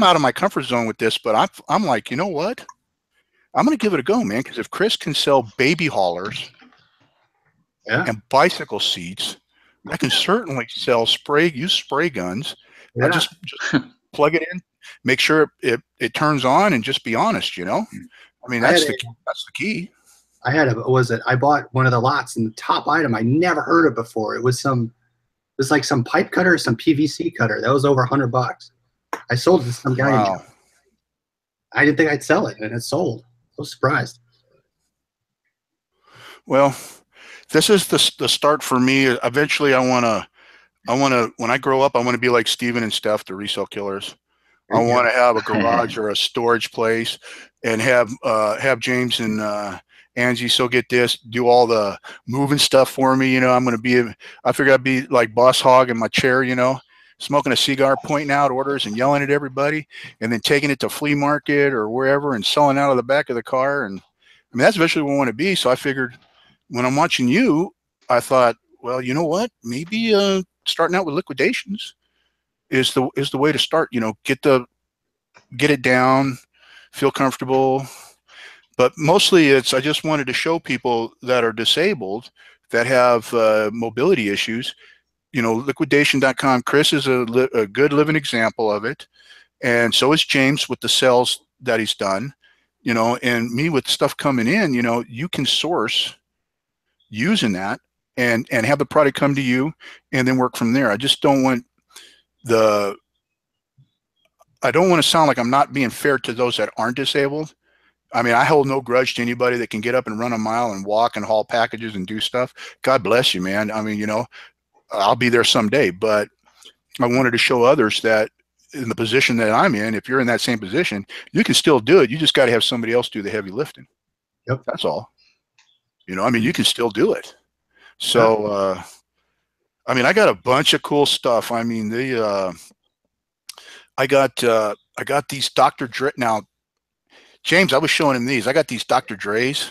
out of my comfort zone with this, but I'm like, you know what? I'm going to give it a go, man, because if Chris can sell baby haulers and bicycle seats, I can certainly sell used spray guns. I just plug it in, make sure it turns on, and just be honest, you know. I mean, that's the key.
I bought one of the lots, and the top item I never heard of before. It was like some pipe cutter, some PVC cutter. That was over $100. I sold it to some guy. Wow. I didn't think I'd sell it, and it sold. I was surprised.
Well, this is the start for me. Eventually, I want to, when I grow up, I want to be like Steven and Steph, the resale killers. I want to have a garage or a storage place and have James and Angie, so get this, do all the moving stuff for me. You know, I figure I'd be like Boss Hog in my chair, you know, smoking a cigar, pointing out orders and yelling at everybody, and then taking it to flea market or wherever and selling out of the back of the car. And I mean, that's eventually what I want to be. So I figured, when I'm watching you, I thought, well, you know what? Maybe starting out with liquidations is the way to start. You know, get it down, feel comfortable. But mostly, I just wanted to show people that are disabled, that have mobility issues. You know, liquidation.com. Chris is a good living example of it, and so is James with the sales that he's done. You know, and me with stuff coming in. You know, you can source using that and have the product come to you and then work from there. I just don't want to sound like I'm not being fair to those that aren't disabled. I mean, I hold no grudge to anybody that can get up and run a mile and walk and haul packages and do stuff. God bless you, man. I mean, you know, I'll be there someday, but I wanted to show others that in the position that I'm in, if you're in that same position, you can still do it. You just got to have somebody else do the heavy lifting.
Yep.
That's all. You know, I mean, you can still do it. So, I mean, I got a bunch of cool stuff. I mean, I got these Dr. Dre. Now, James, I was showing him these. I got these Dr. Dre's.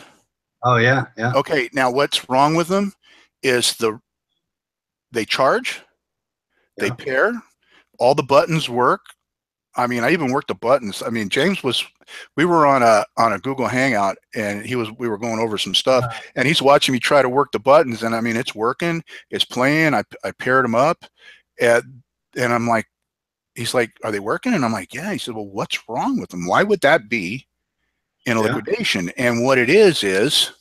Oh yeah, yeah.
Okay, now what's wrong with them is they charge, they
Yeah.
pair, all the buttons work. I mean, I even worked the buttons. I mean, we were on a Google Hangout, and we were going over some stuff, and he's watching me try to work the buttons, and I mean, it's working, it's playing. I paired them up, and I'm like, he's like, are they working? And I'm like, yeah. He said, well, what's wrong with them? Why would that be in a
Yeah.
liquidation? And what it is,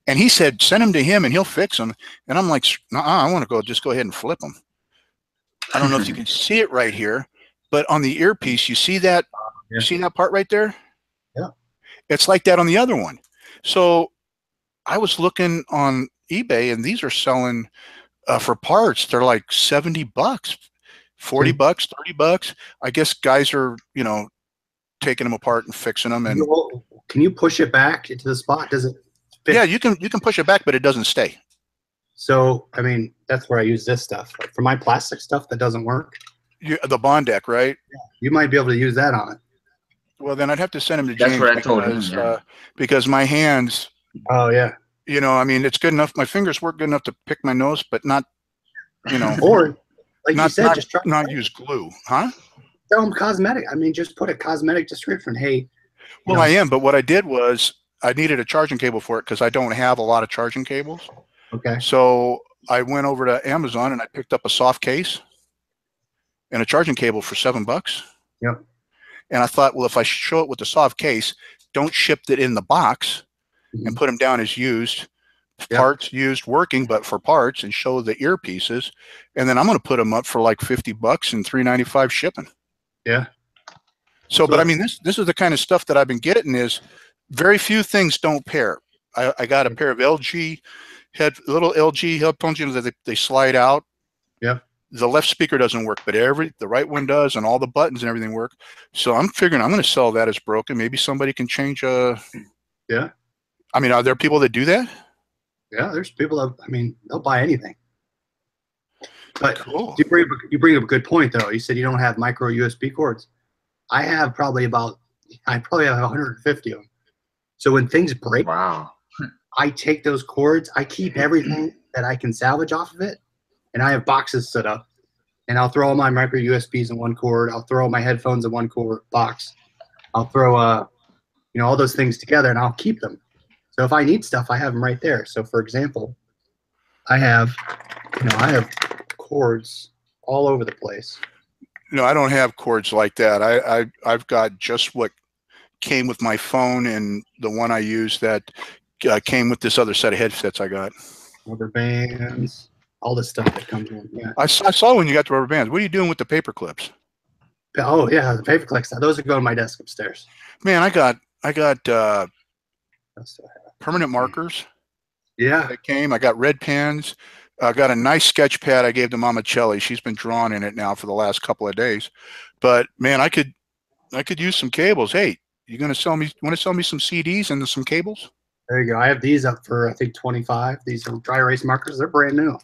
and he said, send them to him and he'll fix them. And I'm like, nah, I want to just go ahead and flip them. I don't know if you can see it right here, but on the earpiece, you see that?
Yeah.
You see that part right there?
Yeah.
It's like that on the other one. So I was looking on eBay, and these are selling for parts. They're like $70, $40, $30. I guess guys are, taking them apart and fixing them. And
can you push it back into the spot? Does it fit?
yeah, you can push it back, but it doesn't stay.
So, I mean, that's where I use this stuff. Like for my plastic stuff that doesn't work.
The bond deck, right?
Yeah, you might be able to use that on it.
Well, then I'd have to send him to
That's
James
what I told him,
because my hands,
Oh yeah.
I mean, it's good enough. My fingers work good enough to pick my nose, but not,
Or like
not,
you said,
not,
just try
not use glue, huh?
Tell them cosmetic. I mean, just put a cosmetic description. Hey.
Well, I am, but what I did was I needed a charging cable for it because I don't have a lot of charging cables.
Okay.
So I went over to Amazon and I picked up a soft case and a charging cable for $7.
Yep.
And I thought, well, if I show it with the soft case, don't ship it in the box and put them down as used, parts used working, but for parts, and show the earpieces. And then I'm going to put them up for like $50 and $3.95 shipping.
Yeah.
So, but I mean, this is the kind of stuff that I've been getting is very few things don't pair. I got a pair of little LG headphones, that they slide out.
Yeah.
The left speaker doesn't work, but the right one does, and all the buttons and everything work. So I'm figuring I'm going to sell that as broken. Maybe somebody can change
Yeah.
I mean, are there people that do that?
Yeah, there's people that, I mean, they'll buy anything. But
cool.
you bring up a good point though. You said you don't have micro USB cords. I probably have 150 of them. So when things break,
wow,
I take those cords, I keep everything that I can salvage off of it, and I have boxes set up, and I'll throw all my micro USBs in one cord. I'll throw my headphones in one cord box. I'll throw all those things together, and I'll keep them. So if I need stuff, I have them right there. So for example, I have cords all over the place.
No, I don't have cords like that. I've got just what came with my phone and the one I use that came with this other set of headsets I got.
Rubber bands, all this stuff that comes in. Yeah.
I saw when you got the rubber bands. What are you doing with the paper clips?
Oh yeah, the paper clips. Those are going on my desk upstairs.
Man, I got permanent markers.
Yeah.
That came. I got red pens. I got a nice sketch pad I gave to Mama Chelly. She's been drawing in it now for the last couple of days. But man, I could use some cables. Hey, you want to sell me some CDs and some cables?
There you go. I have these up for I think 25. These are dry erase markers. They're brand new.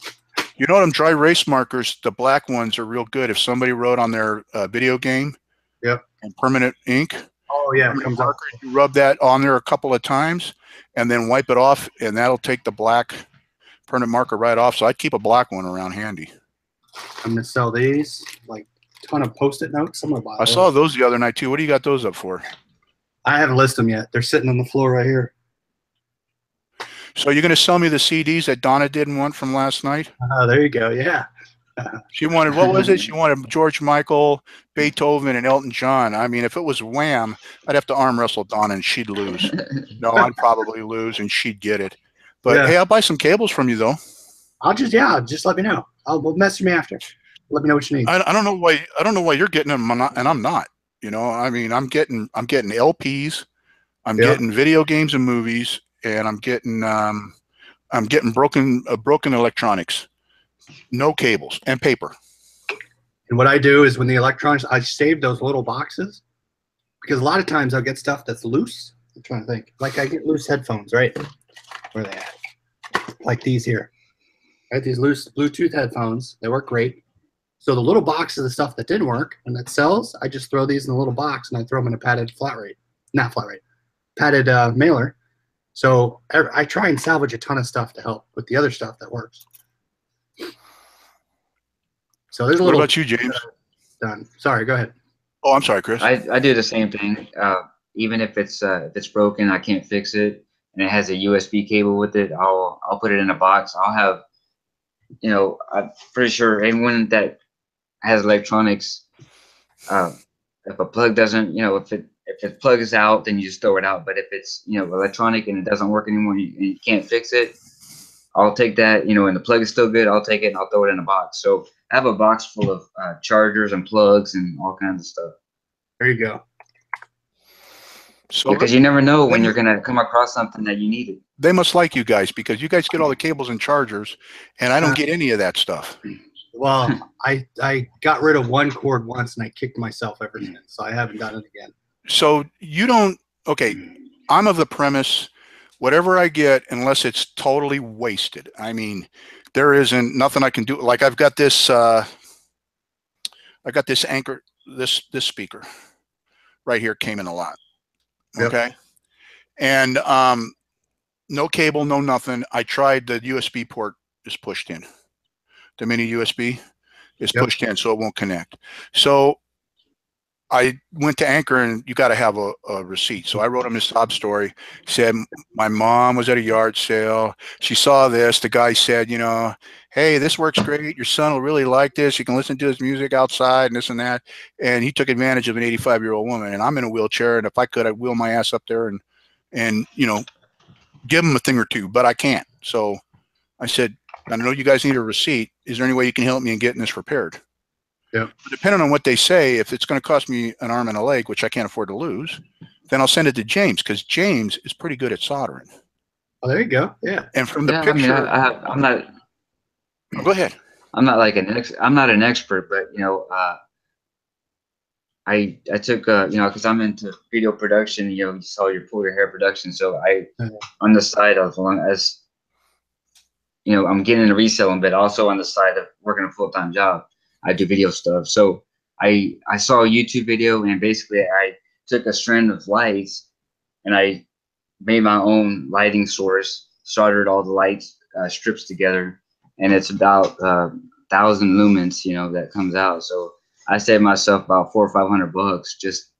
You know, them dry erase markers, the black ones are real good. If somebody wrote on their video game,
yep,
and permanent ink.
Oh yeah, it comes up.
You rub that on there a couple of times, and then wipe it off, and that'll take the black permanent marker right off. So I'd keep a black one around handy.
I'm gonna sell these, like a ton of Post-it notes. I'm gonna buy
I saw those the other night too. What do you got those up for?
I haven't listed them yet. They're sitting on the floor right here.
So you're going to sell me the CDs that Donna didn't want from last night?
There you go. Yeah.
She wanted, what was it? She wanted George Michael, Beethoven, and Elton John. I mean, if it was Wham, I'd have to arm wrestle Donna and she'd lose. No, I'd probably lose and she'd get it. But yeah. Hey, I'll buy some cables from you though.
Just let me know. We'll message me after. Let me know what you need.
I don't know why you're getting them and I'm not. You know, I mean, I'm getting LPs, I'm getting video games and movies, and I'm getting broken electronics, no cables and paper.
And what I do is when the electronics, I save those little boxes because a lot of times I'll get stuff that's loose. I'm trying to think. Like I get loose headphones, right? Where are they at? Like these here. I have these loose Bluetooth headphones. They work great. So the little box of the stuff that didn't work, when that sells, I just throw these in a little box and I throw them in a padded flat rate. Not flat rate. Padded mailer. So I try and salvage a ton of stuff to help with the other stuff that works. So there's a little.
What about you, James?
Done. Sorry, go ahead.
Oh, I'm sorry, Chris.
I do the same thing. Even if it's broken, I can't fix it, and it has a USB cable with it, I'll put it in a box. I'll have, I'm pretty sure anyone that has electronics, if a plug doesn't, if the plug is out, then you just throw it out. But if it's electronic and it doesn't work anymore, and you can't fix it, I'll take that, and the plug is still good, I'll take it and I'll throw it in a box. So I have a box full of chargers and plugs and all kinds of stuff.
There you go.
So
because you never know when you're gonna come across something that you needed.
They must like you guys because you guys get all the cables and chargers, and I don't get any of that stuff.
Well, I got rid of one cord once and I kicked myself ever since, so I haven't done it again.
So you don't. Okay, I'm of the premise, whatever I get, unless it's totally wasted. I mean, there isn't nothing I can do. Like I've got this. I got this Anchor. This speaker right here came in a lot. Okay. Yep. And no cable, no nothing. I tried the USB port is pushed in. The mini USB is pushed in, so it won't connect. So I went to Anchor, and you got to have a receipt. So I wrote him a sob story. Said my mom was at a yard sale. She saw this. The guy said, hey, this works great. Your son will really like this. You can listen to his music outside and this and that. And he took advantage of an 85-year-old woman. And I'm in a wheelchair, and if I could, I'd wheel my ass up there and give him a thing or two, but I can't. So I said, I know you guys need a receipt. Is there any way you can help me in getting this repaired?
Yeah.
Depending on what they say, if it's going to cost me an arm and a leg, which I can't afford to lose, then I'll send it to James because James is pretty good at soldering.
Oh, there you go. Yeah.
And from the picture,
I'm not.
Oh, go ahead.
I'm not like I'm not an expert, but I took because I'm into video production. You saw your pull your hair production, so on the side of as I'm getting into reselling, but also on the side of working a full-time job, I do video stuff. So I saw a YouTube video, and basically I took a strand of lights and I made my own lighting source, soldered all the lights strips together, and it's about 1,000 lumens, that comes out. So I saved myself about $400 or $500 just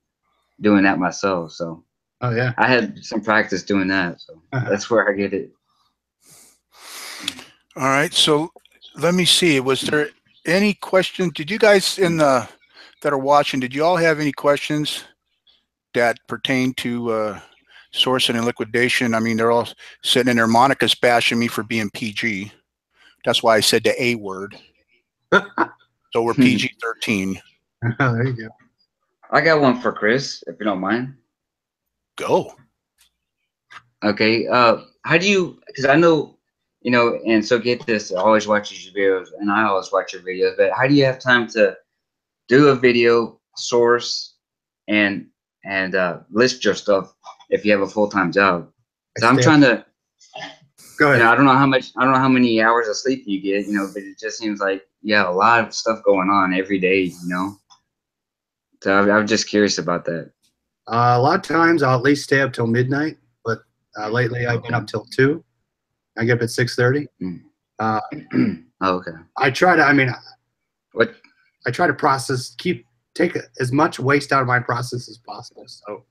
doing that myself. So
I
had
some practice doing that. So that's where I get it.
All right. So let me see. Was there any question? Did you guys that are watching, did you all have any questions that pertain to sourcing and liquidation? I mean, they're all sitting in there. Monica's bashing me for being PG. That's why I said the A word. So we're PG-13.
There you go.
I got one for Chris, if you don't mind.
Go.
Okay. How do you? Because I know, and so get this. I always watch your videos, and I always watch your videos. But how do you have time to do a video, source, and list your stuff if you have a full-time job? So I'm trying to.
Go ahead.
I don't know how many hours of sleep you get, but it just seems like you have a lot of stuff going on every day, So I'm just curious about that.
A lot of times I'll at least stay up till midnight, but lately I've been up till 2. I get up at 6:30.
Okay.
I try to.
What?
I try to take as much waste out of my process as possible. So,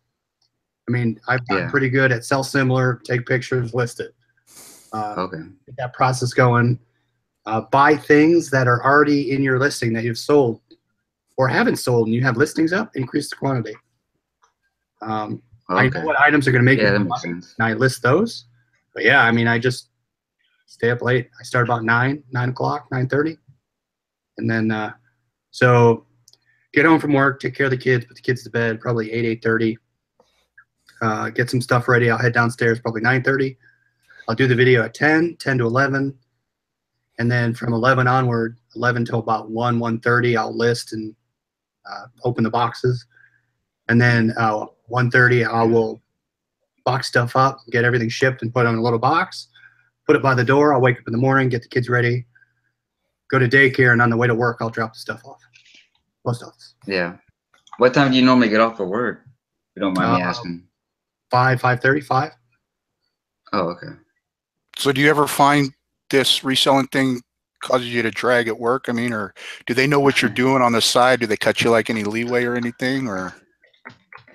I'm pretty good at sell similar, take pictures, list it.
Okay.
Get that process going. Buy things that are already in your listing that you've sold or haven't sold, and you have listings up. Increase the quantity. I know what items are going to make
that
you
makes sense.
And I list those. But yeah, I just stay up late. I start about 9 o'clock, 9:30, and then so get home from work, take care of the kids, put the kids to bed, probably 8:30. Get some stuff ready. I'll head downstairs probably 9:30. I'll do the video at 10 to 11, and then from 11 onward, 11 till about 1:30, I'll list and open the boxes, and then 1:30 I will box stuff up, get everything shipped, and put it in a little box, put it by the door. I'll wake up in the morning, get the kids ready, go to daycare, and on the way to work, I'll drop the stuff off. Post office.
Yeah. What time do you normally get off of work? If you don't mind me
Uh,
asking.
5:30, 5.
Oh, okay.
So do you ever find this reselling thing causes you to drag at work? I mean, or do they know what you're doing on the side? Do they cut you like any leeway or anything? Or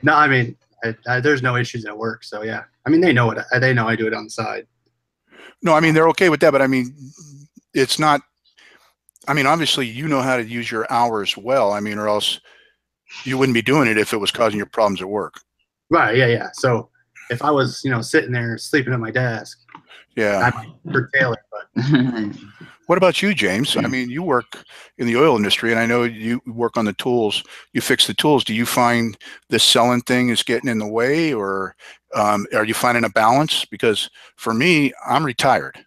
No, I mean, there's no issues at work. So yeah, I mean, they know it. They know I do it on the side.
no, I mean, they're okay with that, but I mean, it's not, I mean, obviously you know how to use your hours well. I mean, or else you wouldn't be doing it if it was causing you problems at work.
Right. Yeah. Yeah. So if I was, sitting there sleeping at my desk,
Yeah.
I might curtail it. But
What about you, James? I mean, you work in the oil industry, and I know you work on the tools. You fix the tools. Do you find this selling thing is getting in the way, or are you finding a balance? Because for me, I'm retired.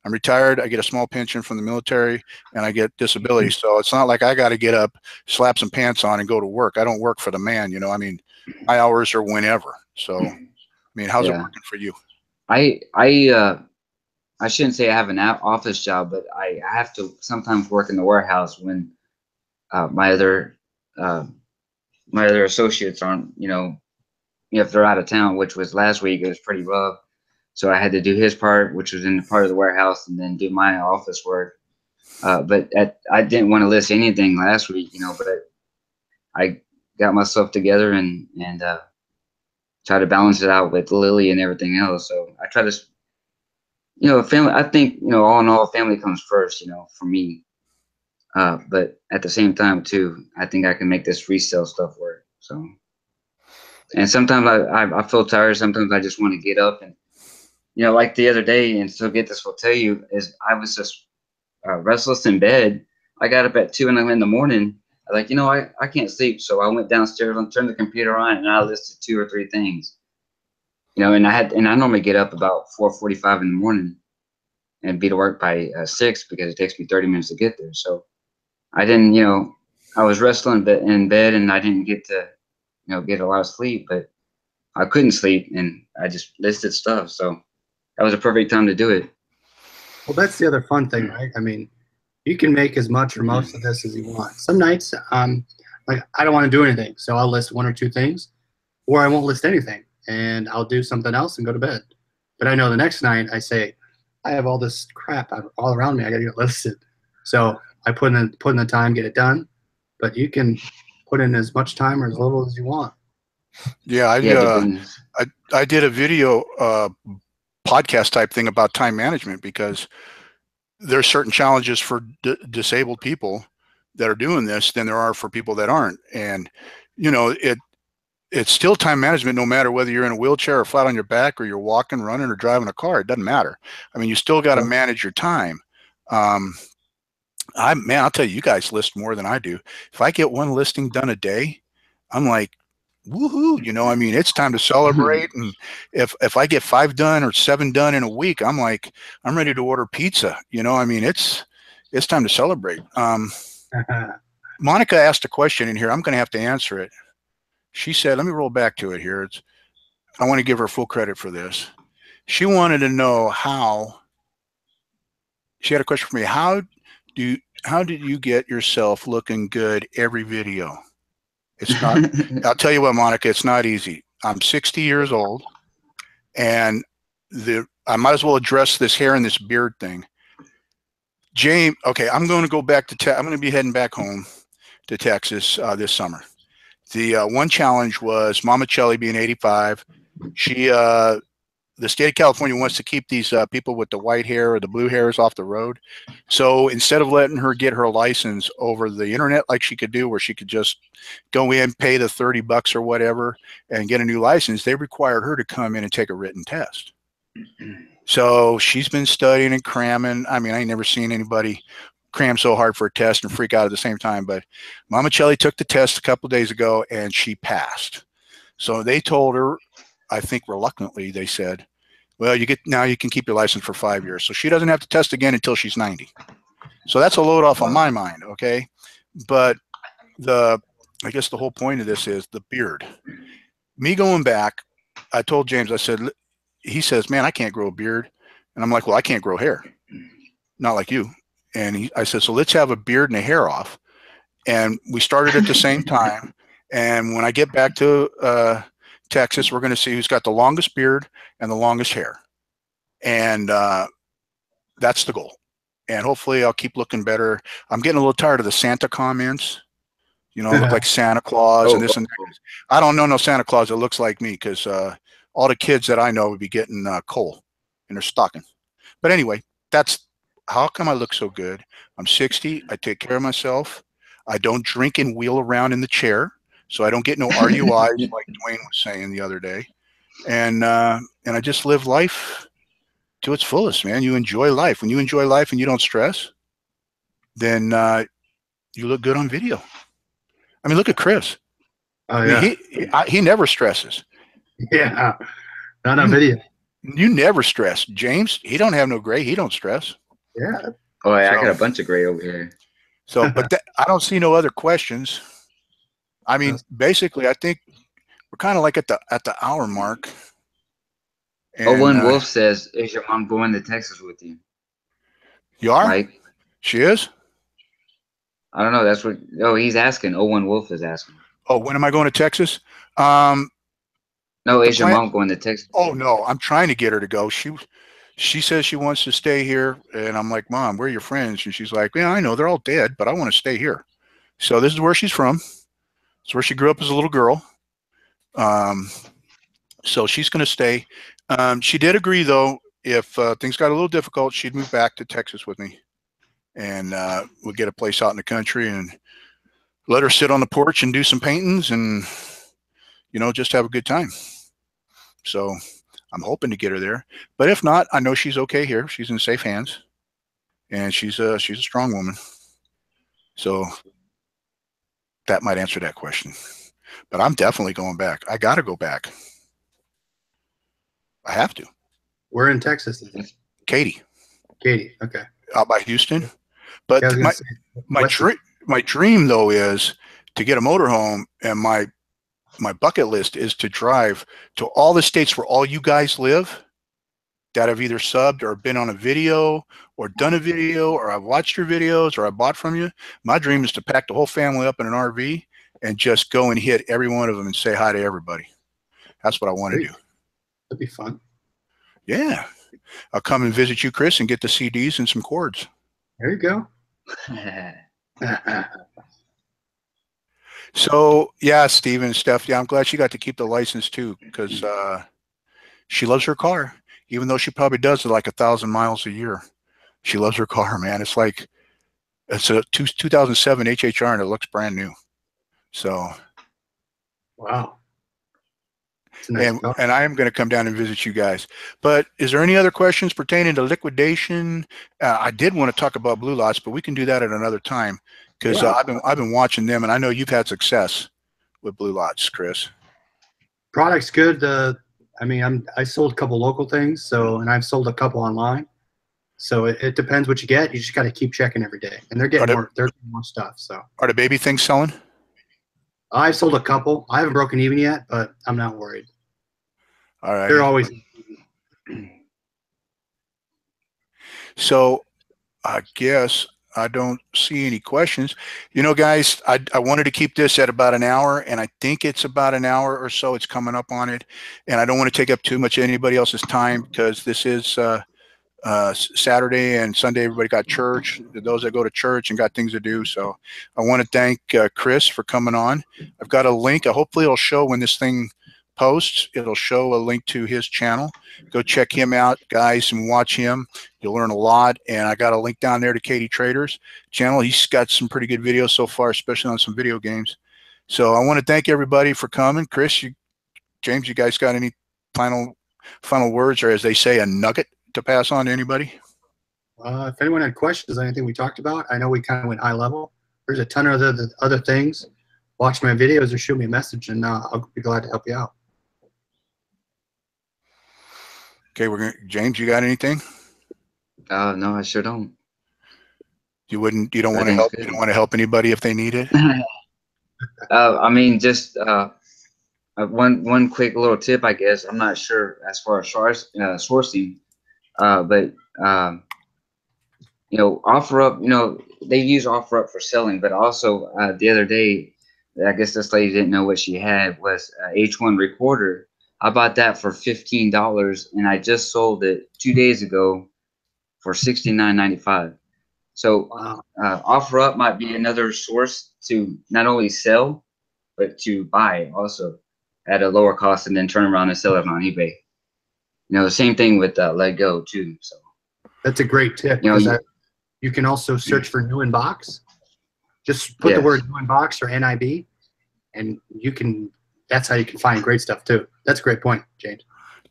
I'm retired. I get a small pension from the military, and I get disability. So it's not like I got to get up, slap some pants on, and go to work. I don't work for the man. I mean, my hours are whenever. So, I mean, how's it working for you?
I shouldn't say I have an office job, but I have to sometimes work in the warehouse when my other associates aren't, if they're out of town, which was last week. It was pretty rough. So I had to do his part, which was in the part of the warehouse, and then do my office work. But I didn't want to list anything last week, but I got myself together and try to balance it out with Lily and everything else. So I try to, family, I think, all in all, family comes first, for me. But at the same time too, I think I can make this resale stuff work. So, and sometimes I feel tired. Sometimes I just want to get up and, like the other day, and so get this will tell you, is I was just restless in bed. I got up at 2 in the morning. Like, I can't sleep. So I went downstairs and turned the computer on, and I listed 2 or 3 things, and I normally get up about 4:45 in the morning and be to work by 6 because it takes me 30 minutes to get there. So I didn't, I was wrestling in bed, and I didn't get to, get a lot of sleep, but I couldn't sleep, and I just listed stuff. So that was a perfect time to do it.
well, that's the other fun thing, right? I mean, you can make as much or most of this as you want. Some nights, like I don't want to do anything, so I'll list 1 or 2 things, or I won't list anything, and I'll do something else and go to bed. But I know the next night I say, I have all this crap all around me. I got to get listed. So I put in the time, get it done. But you can put in as much time or as little as you want.
Yeah, I did a video podcast type thing about time management because there's certain challenges for disabled people that are doing this than there are for people that aren't. And, it's still time management no matter whether you're in a wheelchair or flat on your back or you're walking, running, or driving a car. It doesn't matter. I mean, you still got to manage your time. I'll tell you, you guys list more than I do. If I get 1 listing done a day, I'm like, woohoo, I mean, it's time to celebrate. And if I get 5 done or 7 done in a week, I'm like, I'm ready to order pizza. I mean, it's time to celebrate. Monica asked a question in here. I'm going to have to answer it. She said, let me roll back to it here. I want to give her full credit for this. She wanted to know she had a question for me. How did you get yourself looking good every video? It's not, I'll tell you what, Monica, it's not easy. I'm 60 years old, and I might as well address this hair and this beard thing. James, okay, I'm going to go back to, I'm going to be heading back home to Texas this summer. The one challenge was Mama Chelly being 85. The state of California wants to keep these people with the white hair or the blue hairs off the road. So instead of letting her get her license over the internet like she could do, where she could just go in, pay the $30 or whatever, and get a new license, they required her to come in and take a written test. So she's been studying and cramming. I mean, I ain't never seen anybody cram so hard for a test and freak out at the same time. But Mama Chelly took the test a couple of days ago, and she passed. So they told her, I think reluctantly, they said, well, you can keep your license for 5 years. So she doesn't have to test again until she's 90. So that's a load off on my mind. Okay. But I guess the whole point of this is the beard. Me going back, I told James, I said, he says, man, I can't grow a beard. And I'm like, well, I can't grow hair. Not like you. And I said, so let's have a beard and a hair off. And we started at the same time. And when I get back to Texas, we're going to see who's got the longest beard and the longest hair. And that's the goal. And hopefully I'll keep looking better. I'm getting a little tired of the Santa comments. You know, look like Santa Claus and this and that. I don't know no Santa Claus that looks like me, because all the kids that I know would be getting coal in their stocking. But anyway, that's how come I look so good. I'm 60. I take care of myself. I don't drink and wheel around in the chair, so I don't get no RUIs like Dwayne was saying the other day. And I just live life to its fullest, man. You enjoy life. When you enjoy life and you don't stress, then you look good on video. I mean, look at Chris.
Oh, yeah.
I mean, he never stresses.
Yeah, not on video.
You never stress. James, he don't have no gray. He don't stress.
Yeah.
Oh, yeah,
So,
I got a bunch of gray over here.
So, but I don't see no other questions. I mean, basically, I think we're kind of like at the hour mark. And,
One Wolf says, "Is your mom going to Texas with you?"
You are?
Mike?
She is?
I don't know. That's what. Oh, he's asking. One Wolf is asking.
Oh, when am I going to Texas?
No, is your mom going to Texas?
Oh no, I'm trying to get her to go. She says she wants to stay here, and I'm like, Mom, we're your friends, and she's like, yeah, I know they're all dead, but I want to stay here. So this is where she's from. It's where she grew up as a little girl. So she's going to stay. She did agree, though, if things got a little difficult, she'd move back to Texas with me, and we'll get a place out in the country and let her sit on the porch and do some paintings and, you know, just have a good time. So I'm hoping to get her there. But if not, I know she's okay here. She's in safe hands, and she's a strong woman. So that might answer that question. But I'm definitely going back. I got to go back. I have to.
We're in Texas.
Katy.
Katy, okay.
Out by Houston. But
Yeah,
my dream, though, is to get a motorhome, and my bucket list is to drive to all the states where all you guys live that have either subbed or been on a video or done a video, or I've watched your videos or I bought from you. My dream is to pack the whole family up in an RV and just go and hit every one of them and say hi to everybody. That's what I want to do.
That'd be fun.
Yeah. I'll come and visit you, Chris, and get the CDs and some cords.
There you go.
So, yeah, Steven and Steph, yeah, I'm glad she got to keep the license too, because she loves her car, even though she probably does it like 1,000 miles a year. She loves her car, man. It's like, it's a 2007 HHR, and it looks brand new. So,
wow. Nice
and I am going to come down and visit you guys. But is there any other questions pertaining to liquidation? I did want to talk about Blue Lots, but we can do that at another time, because I've been watching them, and I know you've had success with Blue Lots, Chris.
Product's good. I mean, I sold a couple local things, and I've sold a couple online. So it depends what you get. You just got to keep checking every day, and they're getting more stuff. So
are the baby things selling?
I've sold a couple. I haven't broken even yet, but I'm not worried.
All right.
They're always.
So I guess I don't see any questions. You know, guys, I wanted to keep this at about an hour, and I think it's about an hour or so. It's coming up on it, and I don't want to take up too much of anybody else's time, because this is Saturday and Sunday. Everybody got church. Those that go to church and got things to do. So I want to thank Chris for coming on. I've got a link. Hopefully it'll show when this thing posts. It'll show a link to his channel. Go check him out, guys, and watch him. You'll learn a lot. And I got a link down there to KatyTrader's channel. He's got some pretty good videos so far, especially on some video games. So I want to thank everybody for coming. Chris, James, you guys got any final words, or as they say, a nugget to pass on to anybody?
If anyone had questions on anything we talked about, I know we kind of went high level. There's a ton of other things. Watch my videos or shoot me a message, and I'll be glad to help you out.
Okay, James, you got anything?
No, I sure don't.
You don't want to help? You don't want to help anybody if they need it?
I mean, just one quick little tip, I guess. I'm not sure as far as sourcing, but offer up. They use offer up for selling, but also the other day, I guess this lady didn't know what she had was a H1 recorder. I bought that for $15, and I just sold it 2 days ago for $69.95. So
Wow.
offer up might be another source to not only sell, but to buy also at a lower cost, and then turn around and sell it on eBay. Same thing with Let Go too. So
That's a great tip, because you can also search for new in box. Just put the word new in box or NIB, and that's how you can find great stuff too. That's a great point, James.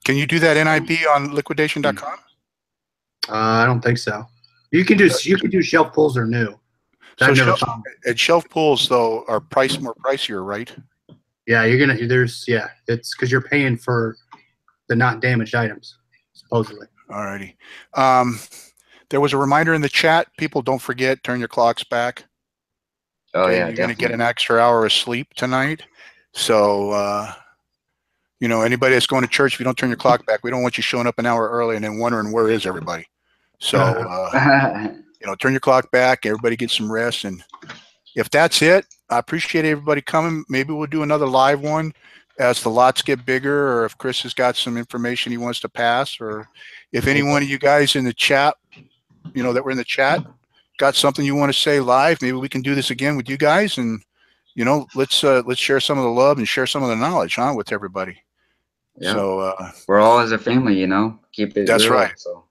Can you do that NIB on liquidation.com?
I don't think so. You can do shelf pulls or new.
So shelf pulls though are more pricier, right?
Yeah, it's because you're paying for the not damaged items, supposedly.
Alrighty. There was a reminder in the chat. People, don't forget, turn your clocks back.
Oh
Okay,
yeah,
you're going to get an extra hour of sleep tonight. So, anybody that's going to church, if you don't turn your clock back, we don't want you showing up an hour early and then wondering where is everybody. So, turn your clock back. Everybody get some rest. And if that's it, I appreciate everybody coming. Maybe we'll do another live one as the lots get bigger, or if Chris has got some information he wants to pass, or if any one of you guys in the chat, that were in the chat, got something you want to say live, maybe we can do this again with you guys, and let's share some of the love and share some of the knowledge, with everybody.
Yeah.
So
we're all as a family, keep it
that's
real,
right.
So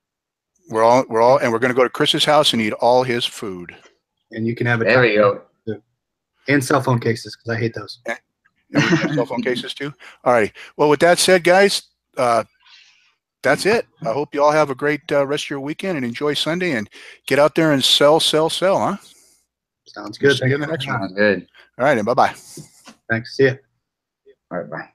we're all and we're going to go to Chris's house and eat all his food.
And you can have
there we go.
And cell phone cases, because I hate those.
And we have cell phone cases too. All right. Well, with that said, guys, that's it. I hope you all have a great rest of your weekend and enjoy Sunday, and get out there and sell, huh?
Sounds good.
See you in the next one.
Sounds good.
All right, and bye-bye.
Thanks. See ya.
All right, bye.